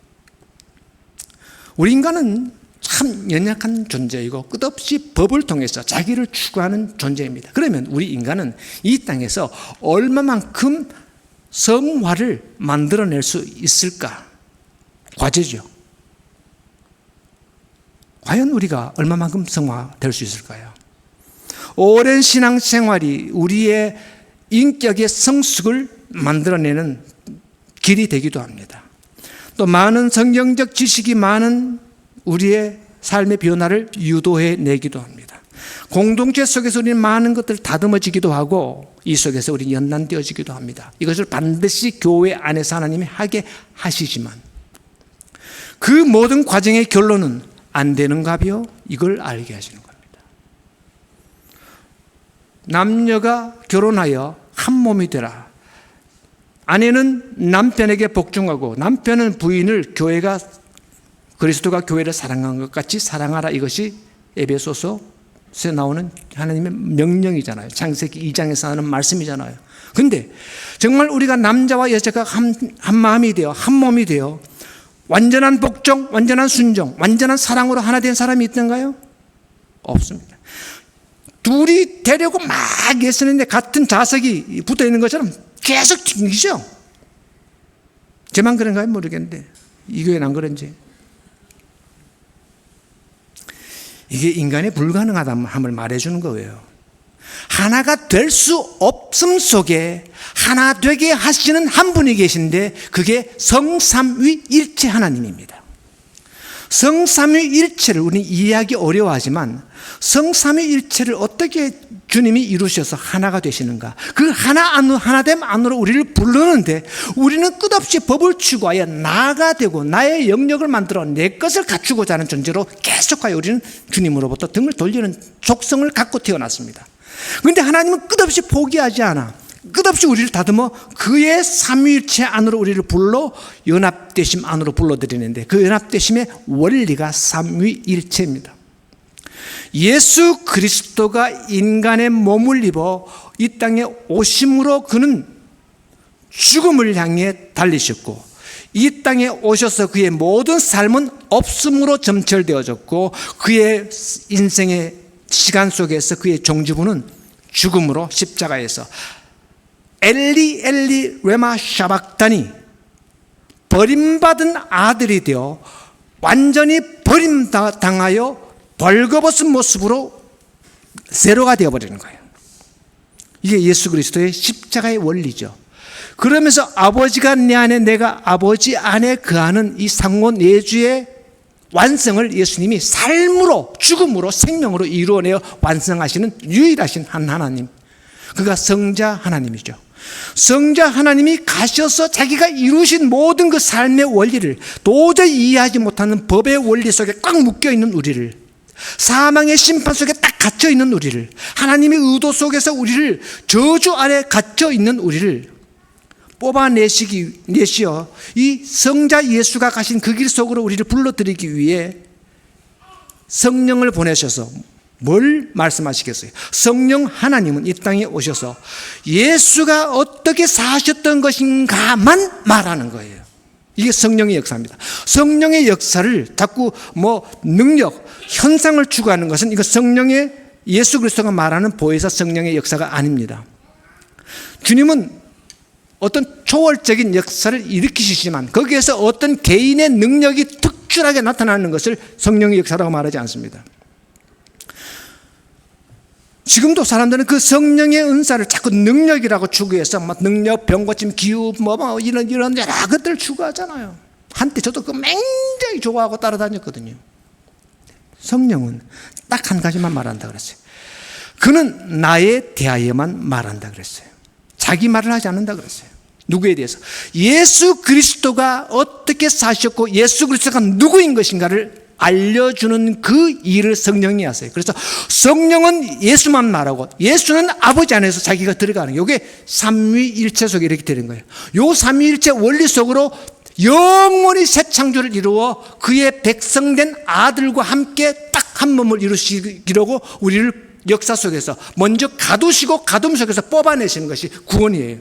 우리 인간은 참 연약한 존재이고 끝없이 법을 통해서 자기를 추구하는 존재입니다. 그러면 우리 인간은 이 땅에서 얼마만큼 성화를 만들어낼 수 있을까? 과제죠. 과연 우리가 얼마만큼 성화될 수 있을까요? 오랜 신앙생활이 우리의 인격의 성숙을 만들어내는 길이 되기도 합니다. 또 많은 성경적 지식이 많은 우리의 삶의 변화를 유도해 내기도 합니다. 공동체 속에서 우리는 많은 것들을 다듬어지기도 하고 이 속에서 우리 연단되어지기도 합니다. 이것을 반드시 교회 안에서 하나님이 하게 하시지만 그 모든 과정의 결론은 안 되는가비요? 이걸 알게 하시는 겁니다. 남녀가 결혼하여 한 몸이 되라. 아내는 남편에게 복종하고 남편은 부인을 그리스도가 교회를 사랑한 것 같이 사랑하라. 이것이 에베소서에 나오는 하나님의 명령이잖아요. 창세기 2장에서 하는 말씀이잖아요. 근데 정말 우리가 남자와 여자가 한 마음이 되어 한 몸이 되어 완전한 복종, 완전한 순종, 완전한 사랑으로 하나 된 사람이 있던가요? 없습니다. 둘이 되려고 막 애쓰는데 같은 자석이 붙어 있는 것처럼 계속 튕기죠. 저만 그런가요? 모르겠는데 이 교회는 안 그런지. 이게 인간의 불가능함을 말해주는 거예요. 하나가 될 수 없음 속에 하나 되게 하시는 한 분이 계신데 그게 성삼위일체 하나님입니다. 성삼위일체를 우리는 이해하기 어려워하지만 성삼위일체를 어떻게 주님이 이루셔서 하나가 되시는가? 그 하나됨 안으로 우리를 부르는데 우리는 끝없이 법을 추구하여 나가 되고 나의 영역을 만들어 내 것을 갖추고자 하는 존재로 계속하여 우리는 주님으로부터 등을 돌리는 속성을 갖고 태어났습니다. 그런데 하나님은 끝없이 포기하지 않아. 끝없이 우리를 다듬어 그의 삼위일체 안으로 우리를 불러 연합되심 안으로 불러들이는데 그 연합되심의 원리가 삼위일체입니다. 예수 그리스도가 인간의 몸을 입어 이 땅에 오심으로 그는 죽음을 향해 달리셨고 이 땅에 오셔서 그의 모든 삶은 없음으로 점철되어졌고 그의 인생의 시간 속에서 그의 종주부는 죽음으로 십자가에서 엘리 엘리 레마 샤박다니 버림받은 아들이 되어 완전히 버림당하여 벌거벗은 모습으로 제로가 되어버리는 거예요. 이게 예수 그리스도의 십자가의 원리죠. 그러면서 아버지가 내 안에 내가 아버지 안에 거하는 이 상호내주의 완성을 예수님이 삶으로 죽음으로 생명으로 이루어내어 완성하시는 유일하신 한 하나님, 그가 성자 하나님이죠. 성자 하나님이 가셔서 자기가 이루신 모든 그 삶의 원리를 도저히 이해하지 못하는 법의 원리 속에 꽉 묶여있는 우리를, 사망의 심판 속에 딱 갇혀있는 우리를, 하나님의 의도 속에서 우리를 저주 아래 갇혀있는 우리를 뽑아내시어 이 성자 예수가 가신 그 길 속으로 우리를 불러들이기 위해 성령을 보내셔서 뭘 말씀하시겠어요? 성령 하나님은 이 땅에 오셔서 예수가 어떻게 사셨던 것인가만 말하는 거예요. 이게 성령의 역사입니다. 성령의 역사를 자꾸 능력, 현상을 추구하는 것은 이거 성령의 예수 그리스도가 말하는 보혜사 성령의 역사가 아닙니다. 주님은 어떤 초월적인 역사를 일으키시지만 거기에서 어떤 개인의 능력이 특출하게 나타나는 것을 성령의 역사라고 말하지 않습니다. 지금도 사람들은 그 성령의 은사를 자꾸 능력이라고 추구해서 능력, 병고침, 기후, 이런 여러 것들을 추구하잖아요. 한때 저도 그 굉장히 좋아하고 따라다녔거든요. 성령은 딱 한 가지만 말한다 그랬어요. 그는 나에 대하여만 말한다 그랬어요. 자기 말을 하지 않는다 그랬어요. 누구에 대해서? 예수 그리스도가 어떻게 사셨고 예수 그리스도가 누구인 것인가를 알려주는 그 일을 성령이 하세요. 그래서 성령은 예수만 말하고 예수는 아버지 안에서 자기가 들어가는 이게 삼위일체 속에 이렇게 되는 거예요. 이 삼위일체 원리 속으로 영원히 새 창조를 이루어 그의 백성된 아들과 함께 딱 한 몸을 이루시기로 우리를 역사 속에서 먼저 가두시고 가둠 속에서 뽑아내시는 것이 구원이에요.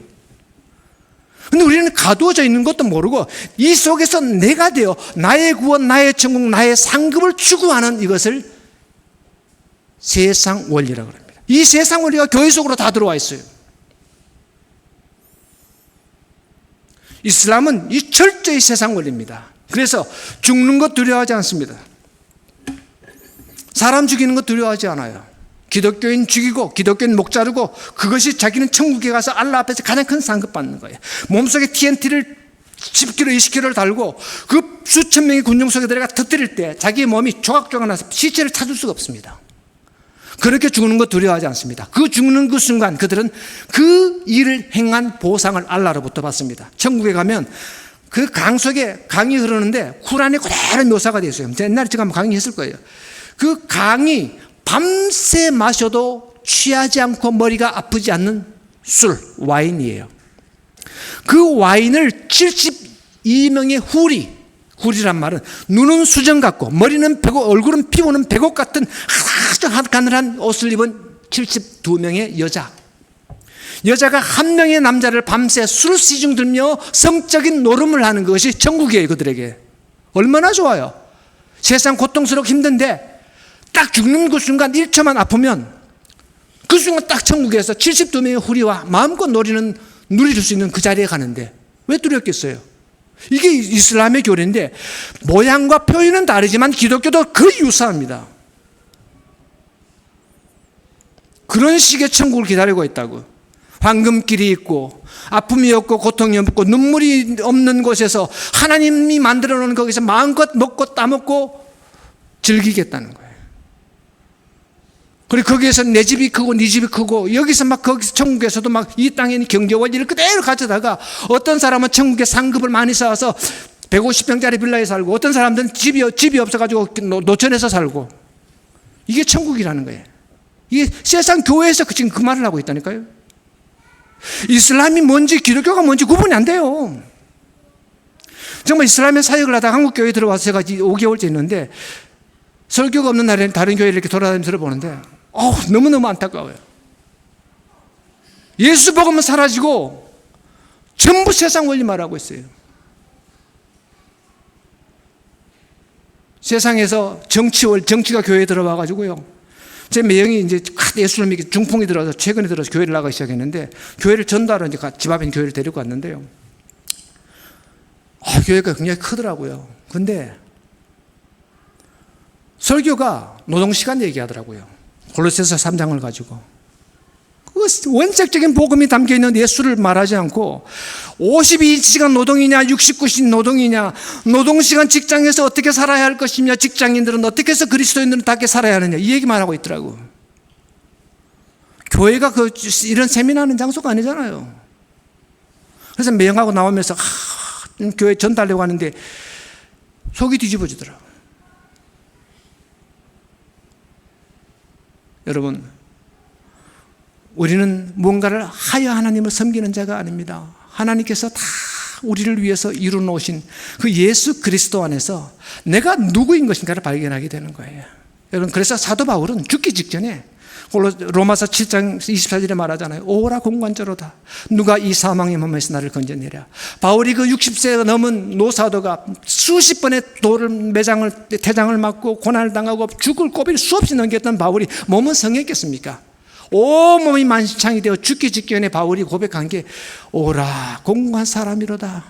근데 우리는 가두어져 있는 것도 모르고 이 속에서 내가 되어 나의 구원, 나의 천국, 나의 상급을 추구하는 이것을 세상 원리라고 합니다. 이 세상 원리가 교회 속으로 다 들어와 있어요. 이슬람은 이 철저히 세상 원리입니다. 그래서 죽는 것 두려워하지 않습니다. 사람 죽이는 것 두려워하지 않아요. 기독교인 죽이고 기독교인 목 자르고 그것이 자기는 천국에 가서 알라 앞에서 가장 큰 상급 받는 거예요. 몸속에 TNT를 10kg, 20kg를 달고 그 수천 명의 군중 속에 들어가 터뜨릴 때 자기의 몸이 조각조각 나서 시체를 찾을 수가 없습니다. 그렇게 죽는 것 두려워하지 않습니다. 그 죽는 그 순간 그들은 그 일을 행한 보상을 알라로부터 받습니다. 천국에 가면 그 강 속에 강이 흐르는데 쿠란에 그대로 묘사가 되어 있어요. 옛날에 제가 한번 강의했을 거예요. 그 강이 밤새 마셔도 취하지 않고 머리가 아프지 않는 술, 와인이에요. 그 와인을 72명의 후리란 말은 눈은 수정 같고 머리는 백옥, 얼굴은 피부는 백옥 같은 아주 가늘한 옷을 입은 72명의 여자가 한 명의 남자를 밤새 술 시중 들며 성적인 노름을 하는 것이 천국이에요. 그들에게 얼마나 좋아요. 세상 고통스럽고 힘든데 딱 죽는 그 순간 1초만 아프면 그 순간 딱 천국에서 72명의 후리와 마음껏 누릴 수 있는 그 자리에 가는데 왜 두렵겠어요? 이게 이슬람의 교리인데 모양과 표현은 다르지만 기독교도 거의 유사합니다. 그런 식의 천국을 기다리고 있다고. 황금길이 있고 아픔이 없고 고통이 없고 눈물이 없는 곳에서 하나님이 만들어 놓은 거기서 마음껏 먹고 따먹고 즐기겠다는 거예요. 그리고 거기에서 내 집이 크고 네 집이 크고 여기서 막 거기서 천국에서도 막 이 땅에 있는 경제 원리를 그대로 가져다가 어떤 사람은 천국에 상급을 많이 쌓아서 150평짜리 빌라에 살고 어떤 사람들은 집이 없어가지고 노천에서 살고 이게 천국이라는 거예요. 이게 세상 교회에서 지금 그 말을 하고 있다니까요. 이슬람이 뭔지 기독교가 뭔지 구분이 안 돼요. 정말 이슬람의 사역을 하다가 한국 교회에 들어와서 제가 5개월째 있는데 설교가 없는 날에는 다른 교회를 이렇게 돌아다니면서 들어보는데 너무너무 안타까워요. 예수 복음은 사라지고 전부 세상 원리 말하고 있어요. 세상에서 정치가 교회에 들어와가지고요. 제 매형이 이제 예수님이 중풍이 들어서 최근에 들어서 교회를 나가기 시작했는데 교회를 전도하러 이제 집 앞에 있는 교회를 데리고 왔는데요. 교회가 굉장히 크더라고요. 근데 설교가 노동시간 얘기하더라고요. 골로새서 3장을 가지고. 그 원칙적인 복음이 담겨있는 예수를 말하지 않고 52시간 노동이냐 69시간 노동이냐 노동시간 직장에서 어떻게 살아야 할 것이며 직장인들은 어떻게 해서 그리스도인들은 답게 살아야 하느냐 이 얘기만 하고 있더라고. 교회가 이런 세미나하는 장소가 아니잖아요. 그래서 매형하고 나오면서 교회 전달하려고 하는데 속이 뒤집어지더라고요. 여러분, 우리는 뭔가를 하여 하나님을 섬기는 자가 아닙니다. 하나님께서 다 우리를 위해서 이루어놓으신 그 예수 그리스도 안에서 내가 누구인 것인가를 발견하게 되는 거예요. 여러분, 그래서 사도 바울은 죽기 직전에 로마서 7장 24절에 말하잖아요. 오라 공관자로다. 누가 이 사망의 몸에서 나를 건져내랴. 바울이 그 60세가 넘은 노사도가 수십 번의 태장을 맞고 고난을 당하고 죽을 고비를 수없이 넘겼던 바울이 몸은 성했겠습니까? 온몸이 만신창이 되어 죽기 직전에 바울이 고백한 게 오라 공고한 사람이로다.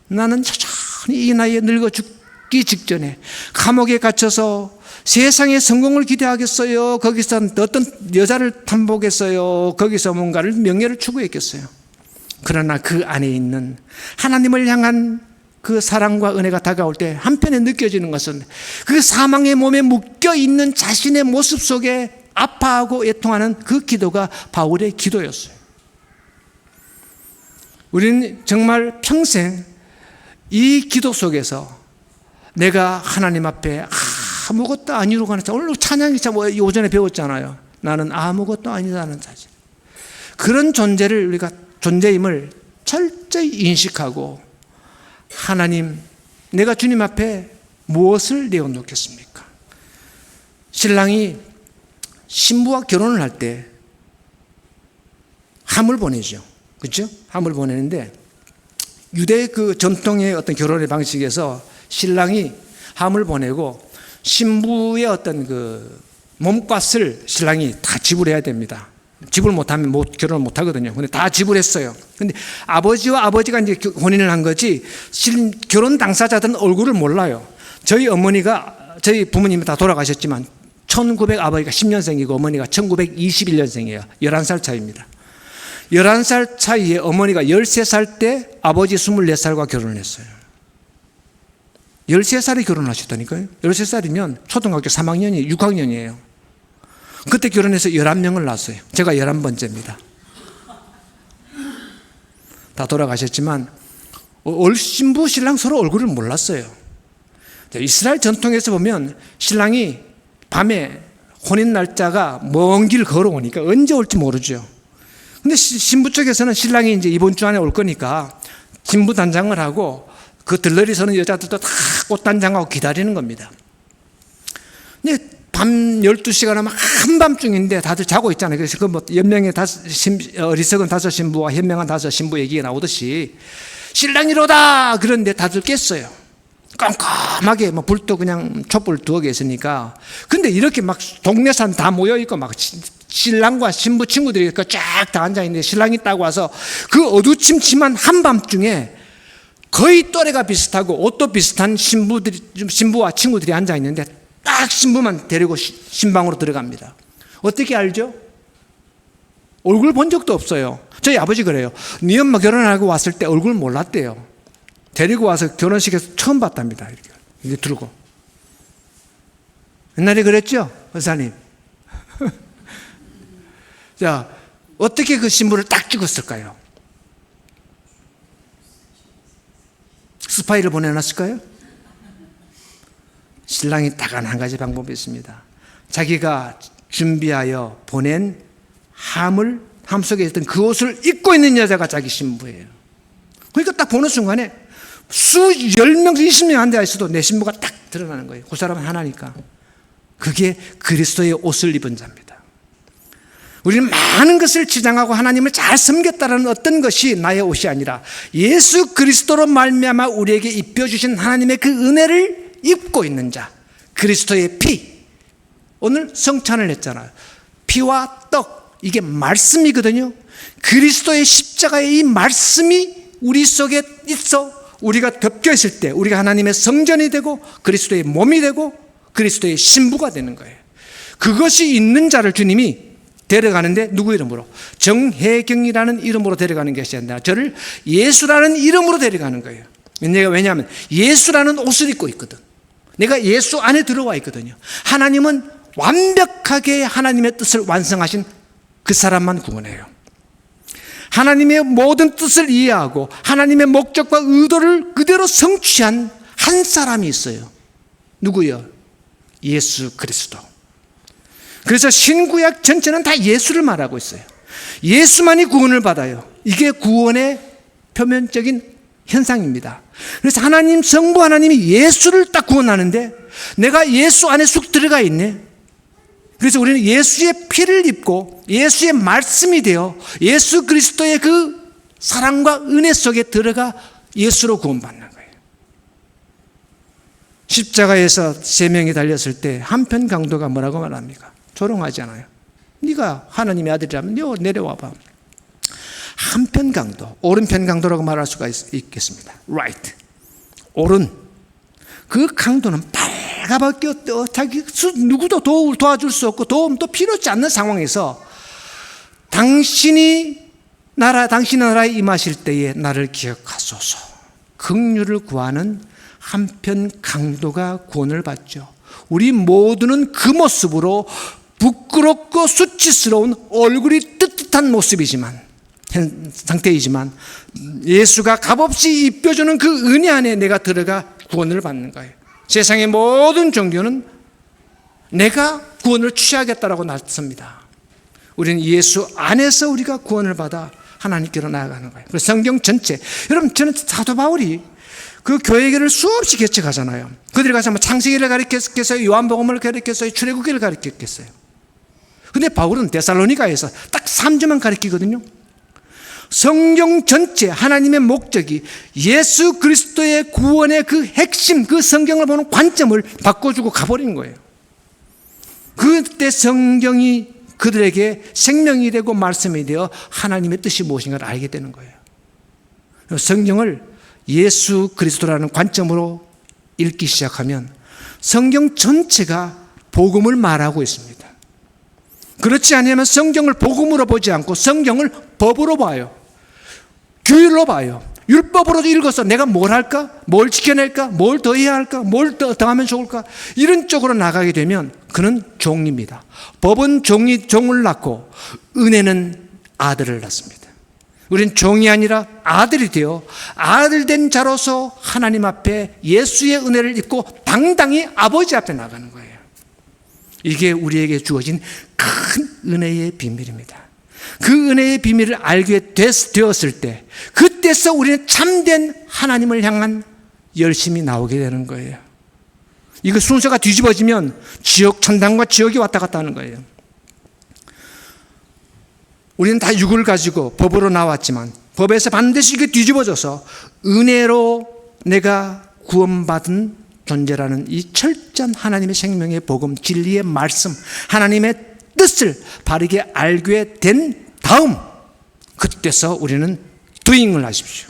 나는 천천히 이 나이에 늙어 죽기 직전에 감옥에 갇혀서 세상의 성공을 기대하겠어요? 거기서 어떤 여자를 탐보겠어요? 거기서 뭔가를 명예를 추구했겠어요? 그러나 그 안에 있는 하나님을 향한 그 사랑과 은혜가 다가올 때 한편에 느껴지는 것은 그 사망의 몸에 묶여있는 자신의 모습 속에 아파하고 애통하는 그 기도가 바울의 기도였어요. 우리는 정말 평생 이 기도 속에서 내가 하나님 앞에 아무것도 아니라고 하는 자, 오늘 찬양이 참 오전에 배웠잖아요. 나는 아무것도 아니다는 자질. 그런 존재를 우리가 존재임을 철저히 인식하고 하나님, 내가 주님 앞에 무엇을 내어놓겠습니까? 신랑이 신부와 결혼을 할 때 함을 보내죠. 그렇죠? 함을 보내는데 유대 그 전통의 어떤 결혼의 방식에서 신랑이 함을 보내고 신부의 어떤 그 몸값을 신랑이 다 지불해야 됩니다. 지불 못하면 결혼을 못 하거든요. 근데 다 지불했어요. 근데 아버지가 이제 혼인을 한 거지, 결혼 당사자들은 얼굴을 몰라요. 저희 부모님이 다 돌아가셨지만, 아버지가 10년생이고 어머니가 1921년생이에요. 11살 차이입니다. 11살 차이에 어머니가 13살 때 아버지 24살과 결혼을 했어요. 13살에 결혼하셨다니까요. 13살이면 초등학교 3학년이 6학년이에요. 그때 결혼해서 11명을 낳았어요. 제가 11번째입니다. 다 돌아가셨지만 신부 신랑 서로 얼굴을 몰랐어요. 이스라엘 전통에서 보면 신랑이 밤에 혼인 날짜가 먼 길 걸어오니까 언제 올지 모르죠. 근데 신부 쪽에서는 신랑이 이제 이번 주 안에 올 거니까 신부 단장을 하고 그 들러리 서는 여자들도 다 꽃단장하고 기다리는 겁니다. 근데 밤 12시가 나면 한밤중인데 다들 자고 있잖아요. 그래서 그 연명의 어리석은 5 신부와 현명한 5 신부 얘기가 나오듯이 신랑이로다! 그런데 다들 깼어요. 깜깜하게 불도 그냥 촛불 두어 개 있으니까. 근데 이렇게 막 동네 사람 다 모여있고 막 신랑과 신부 친구들이 쫙 다 앉아있는데 신랑이 딱 와서 그 어두침침한 한밤중에 거의 또래가 비슷하고 옷도 비슷한 신부와 친구들이 앉아있는데 딱 신부만 데리고 신방으로 들어갑니다. 어떻게 알죠? 얼굴 본 적도 없어요. 저희 아버지 그래요. 네 엄마 결혼하고 왔을 때 얼굴 몰랐대요. 데리고 와서 결혼식에서 처음 봤답니다. 이렇게 들고. 옛날에 그랬죠? 의사님. 자, 어떻게 그 신부를 딱 찍었을까요? 스파이를 보내놨을까요? 신랑이 딱 한 가지 방법이 있습니다. 자기가 준비하여 보낸 함 속에 있던 그 옷을 입고 있는 여자가 자기 신부예요. 그러니까 딱 보는 순간에 10명, 20명 앉아 있어도 내 신부가 딱 드러나는 거예요. 그 사람은 하나니까. 그게 그리스도의 옷을 입은 자입니다. 우리는 많은 것을 지향하고 하나님을 잘 섬겼다는 어떤 것이 나의 옷이 아니라 예수 그리스도로 말미암아 우리에게 입혀주신 하나님의 그 은혜를 입고 있는 자, 그리스도의 피. 오늘 성찬을 했잖아요. 피와 떡, 이게 말씀이거든요. 그리스도의 십자가의 이 말씀이 우리 속에 있어 우리가 덮여 있을 때 우리가 하나님의 성전이 되고 그리스도의 몸이 되고 그리스도의 신부가 되는 거예요. 그것이 있는 자를 주님이 데려가는데 누구 이름으로? 정혜경이라는 이름으로 데려가는 것이 아니라 저를 예수라는 이름으로 데려가는 거예요. 왜냐하면 예수라는 옷을 입고 있거든. 내가 예수 안에 들어와 있거든요. 하나님은 완벽하게 하나님의 뜻을 완성하신 그 사람만 구원해요. 하나님의 모든 뜻을 이해하고 하나님의 목적과 의도를 그대로 성취한 한 사람이 있어요. 누구요? 예수 그리스도. 그래서 신구약 전체는 다 예수를 말하고 있어요. 예수만이 구원을 받아요. 이게 구원의 표면적인 현상입니다. 그래서 성부 하나님이 예수를 딱 구원하는데 내가 예수 안에 쑥 들어가 있네. 그래서 우리는 예수의 피를 입고 예수의 말씀이 되어 예수 그리스도의 그 사랑과 은혜 속에 들어가 예수로 구원받는 거예요. 십자가에서 3명이 달렸을 때 한편 강도가 뭐라고 말합니까? 조롱하지 않아요. 네가 하나님의 아들이라면 내려와봐. 한편 강도, 오른편 강도라고 말할 수가 있겠습니다. right, 오른. 그 강도는 빨갛게 자기 누구도 도와줄 수 없고 도움도 필요치 않는 상황에서 당신의 나라에 임하실 때에 나를 기억하소서. 긍휼을 구하는 한편 강도가 구원을 받죠. 우리 모두는 그 모습으로 부끄럽고 수치스러운 얼굴이 뜨뜻한 모습이지만 상태이지만 예수가 값없이 입혀주는 그 은혜 안에 내가 들어가 구원을 받는 거예요. 세상의 모든 종교는 내가 구원을 취하겠다라고 나섭니다. 우리는 예수 안에서 우리가 구원을 받아 하나님께로 나아가는 거예요. 그래서 성경 전체, 여러분 저는 사도 바울이 그 교회를 수없이 개척하잖아요. 그들이 가서 창세기를 가르쳤겠어요? 요한복음을 가르쳤어요? 출애굽기를 가르쳤겠어요? 근데 바울은 데살로니가에서 딱 3주만 가르치거든요. 성경 전체 하나님의 목적이 예수 그리스도의 구원의 그 핵심, 그 성경을 보는 관점을 바꿔주고 가버리는 거예요. 그때 성경이 그들에게 생명이 되고 말씀이 되어 하나님의 뜻이 무엇인가를 알게 되는 거예요. 성경을 예수 그리스도라는 관점으로 읽기 시작하면 성경 전체가 복음을 말하고 있습니다. 그렇지 않으면 성경을 복음으로 보지 않고 성경을 법으로 봐요. 규율로 봐요. 율법으로 읽어서 내가 뭘 할까? 뭘 지켜낼까? 뭘 더 해야 할까? 뭘 더 하면 좋을까? 이런 쪽으로 나가게 되면 그는 종입니다. 법은 종을 낳고 은혜는 아들을 낳습니다. 우리는 종이 아니라 아들이 되어 아들 된 자로서 하나님 앞에 예수의 은혜를 입고 당당히 아버지 앞에 나가는 거예요. 이게 우리에게 주어진 큰 은혜의 비밀입니다. 그 은혜의 비밀을 알게 되었을 때 그때서 우리는 참된 하나님을 향한 열심이 나오게 되는 거예요. 이거 순서가 뒤집어지면 천당과 지옥이 왔다 갔다 하는 거예요. 우리는 다 육을 가지고 법으로 나왔지만 법에서 반드시 이게 뒤집어져서 은혜로 내가 구원받은 존재라는 이 철저한 하나님의 생명의 복음, 진리의 말씀, 하나님의 뜻을 바르게 알게 된 다음 그때서 우리는 doing을 하십시오.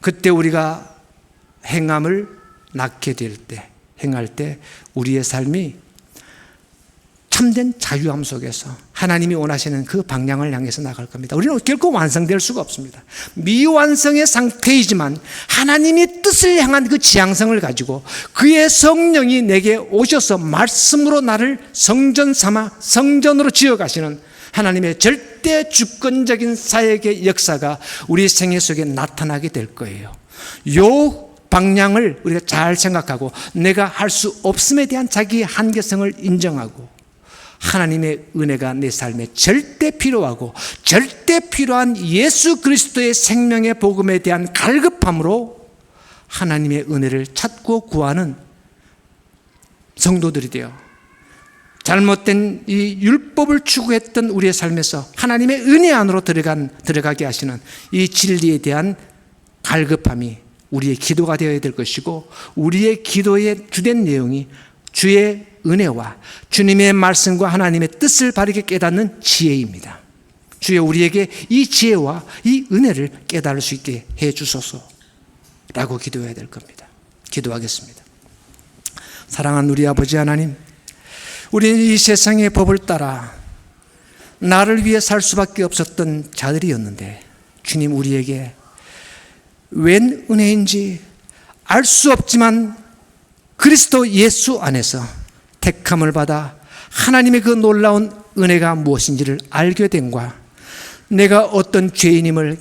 그때 우리가 행함을 낳게 될 때, 행할 때 우리의 삶이 참된 자유함 속에서 하나님이 원하시는 그 방향을 향해서 나갈 겁니다. 우리는 결코 완성될 수가 없습니다. 미완성의 상태이지만 하나님이 뜻을 향한 그 지향성을 가지고 그의 성령이 내게 오셔서 말씀으로 나를 성전 삼아 성전으로 지어가시는 하나님의 절대 주권적인 사역의 역사가 우리 생애 속에 나타나게 될 거예요. 요 방향을 우리가 잘 생각하고 내가 할 수 없음에 대한 자기의 한계성을 인정하고 하나님의 은혜가 내 삶에 절대 필요하고 절대 필요한 예수 그리스도의 생명의 복음에 대한 갈급함으로 하나님의 은혜를 찾고 구하는 성도들이 되어 잘못된 이 율법을 추구했던 우리의 삶에서 하나님의 은혜 안으로 들어가게 하시는 이 진리에 대한 갈급함이 우리의 기도가 되어야 될 것이고 우리의 기도의 주된 내용이 주의 은혜와 주님의 말씀과 하나님의 뜻을 바르게 깨닫는 지혜입니다. 주여 우리에게 이 지혜와 이 은혜를 깨달을 수 있게 해 주소서라고 기도해야 될 겁니다. 기도하겠습니다. 사랑하는 우리 아버지 하나님, 우리는 이 세상의 법을 따라 나를 위해 살 수밖에 없었던 자들이었는데 주님 우리에게 웬 은혜인지 알 수 없지만 그리스도 예수 안에서 택함을 받아 하나님의 그 놀라운 은혜가 무엇인지를 알게 된과 내가 어떤 죄인임을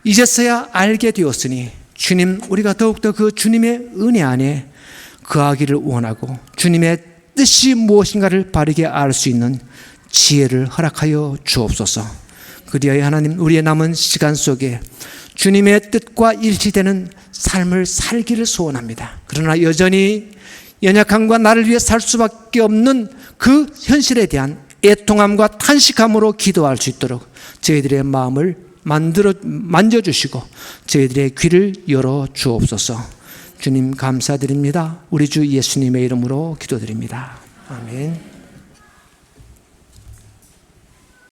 이제서야 알게 되었으니 주님 우리가 더욱더 그 주님의 은혜 안에 거하기를 원하고 주님의 뜻이 무엇인가를 바르게 알 수 있는 지혜를 허락하여 주옵소서. 그리하여 하나님 우리의 남은 시간 속에 주님의 뜻과 일치되는 삶을 살기를 소원합니다. 그러나 여전히 연약함과 나를 위해 살 수밖에 없는 그 현실에 대한 애통함과 탄식함으로 기도할 수 있도록 저희들의 마음을 만져주시고 저희들의 귀를 열어 주옵소서. 주님 감사드립니다. 우리 주 예수님의 이름으로 기도드립니다. 아멘.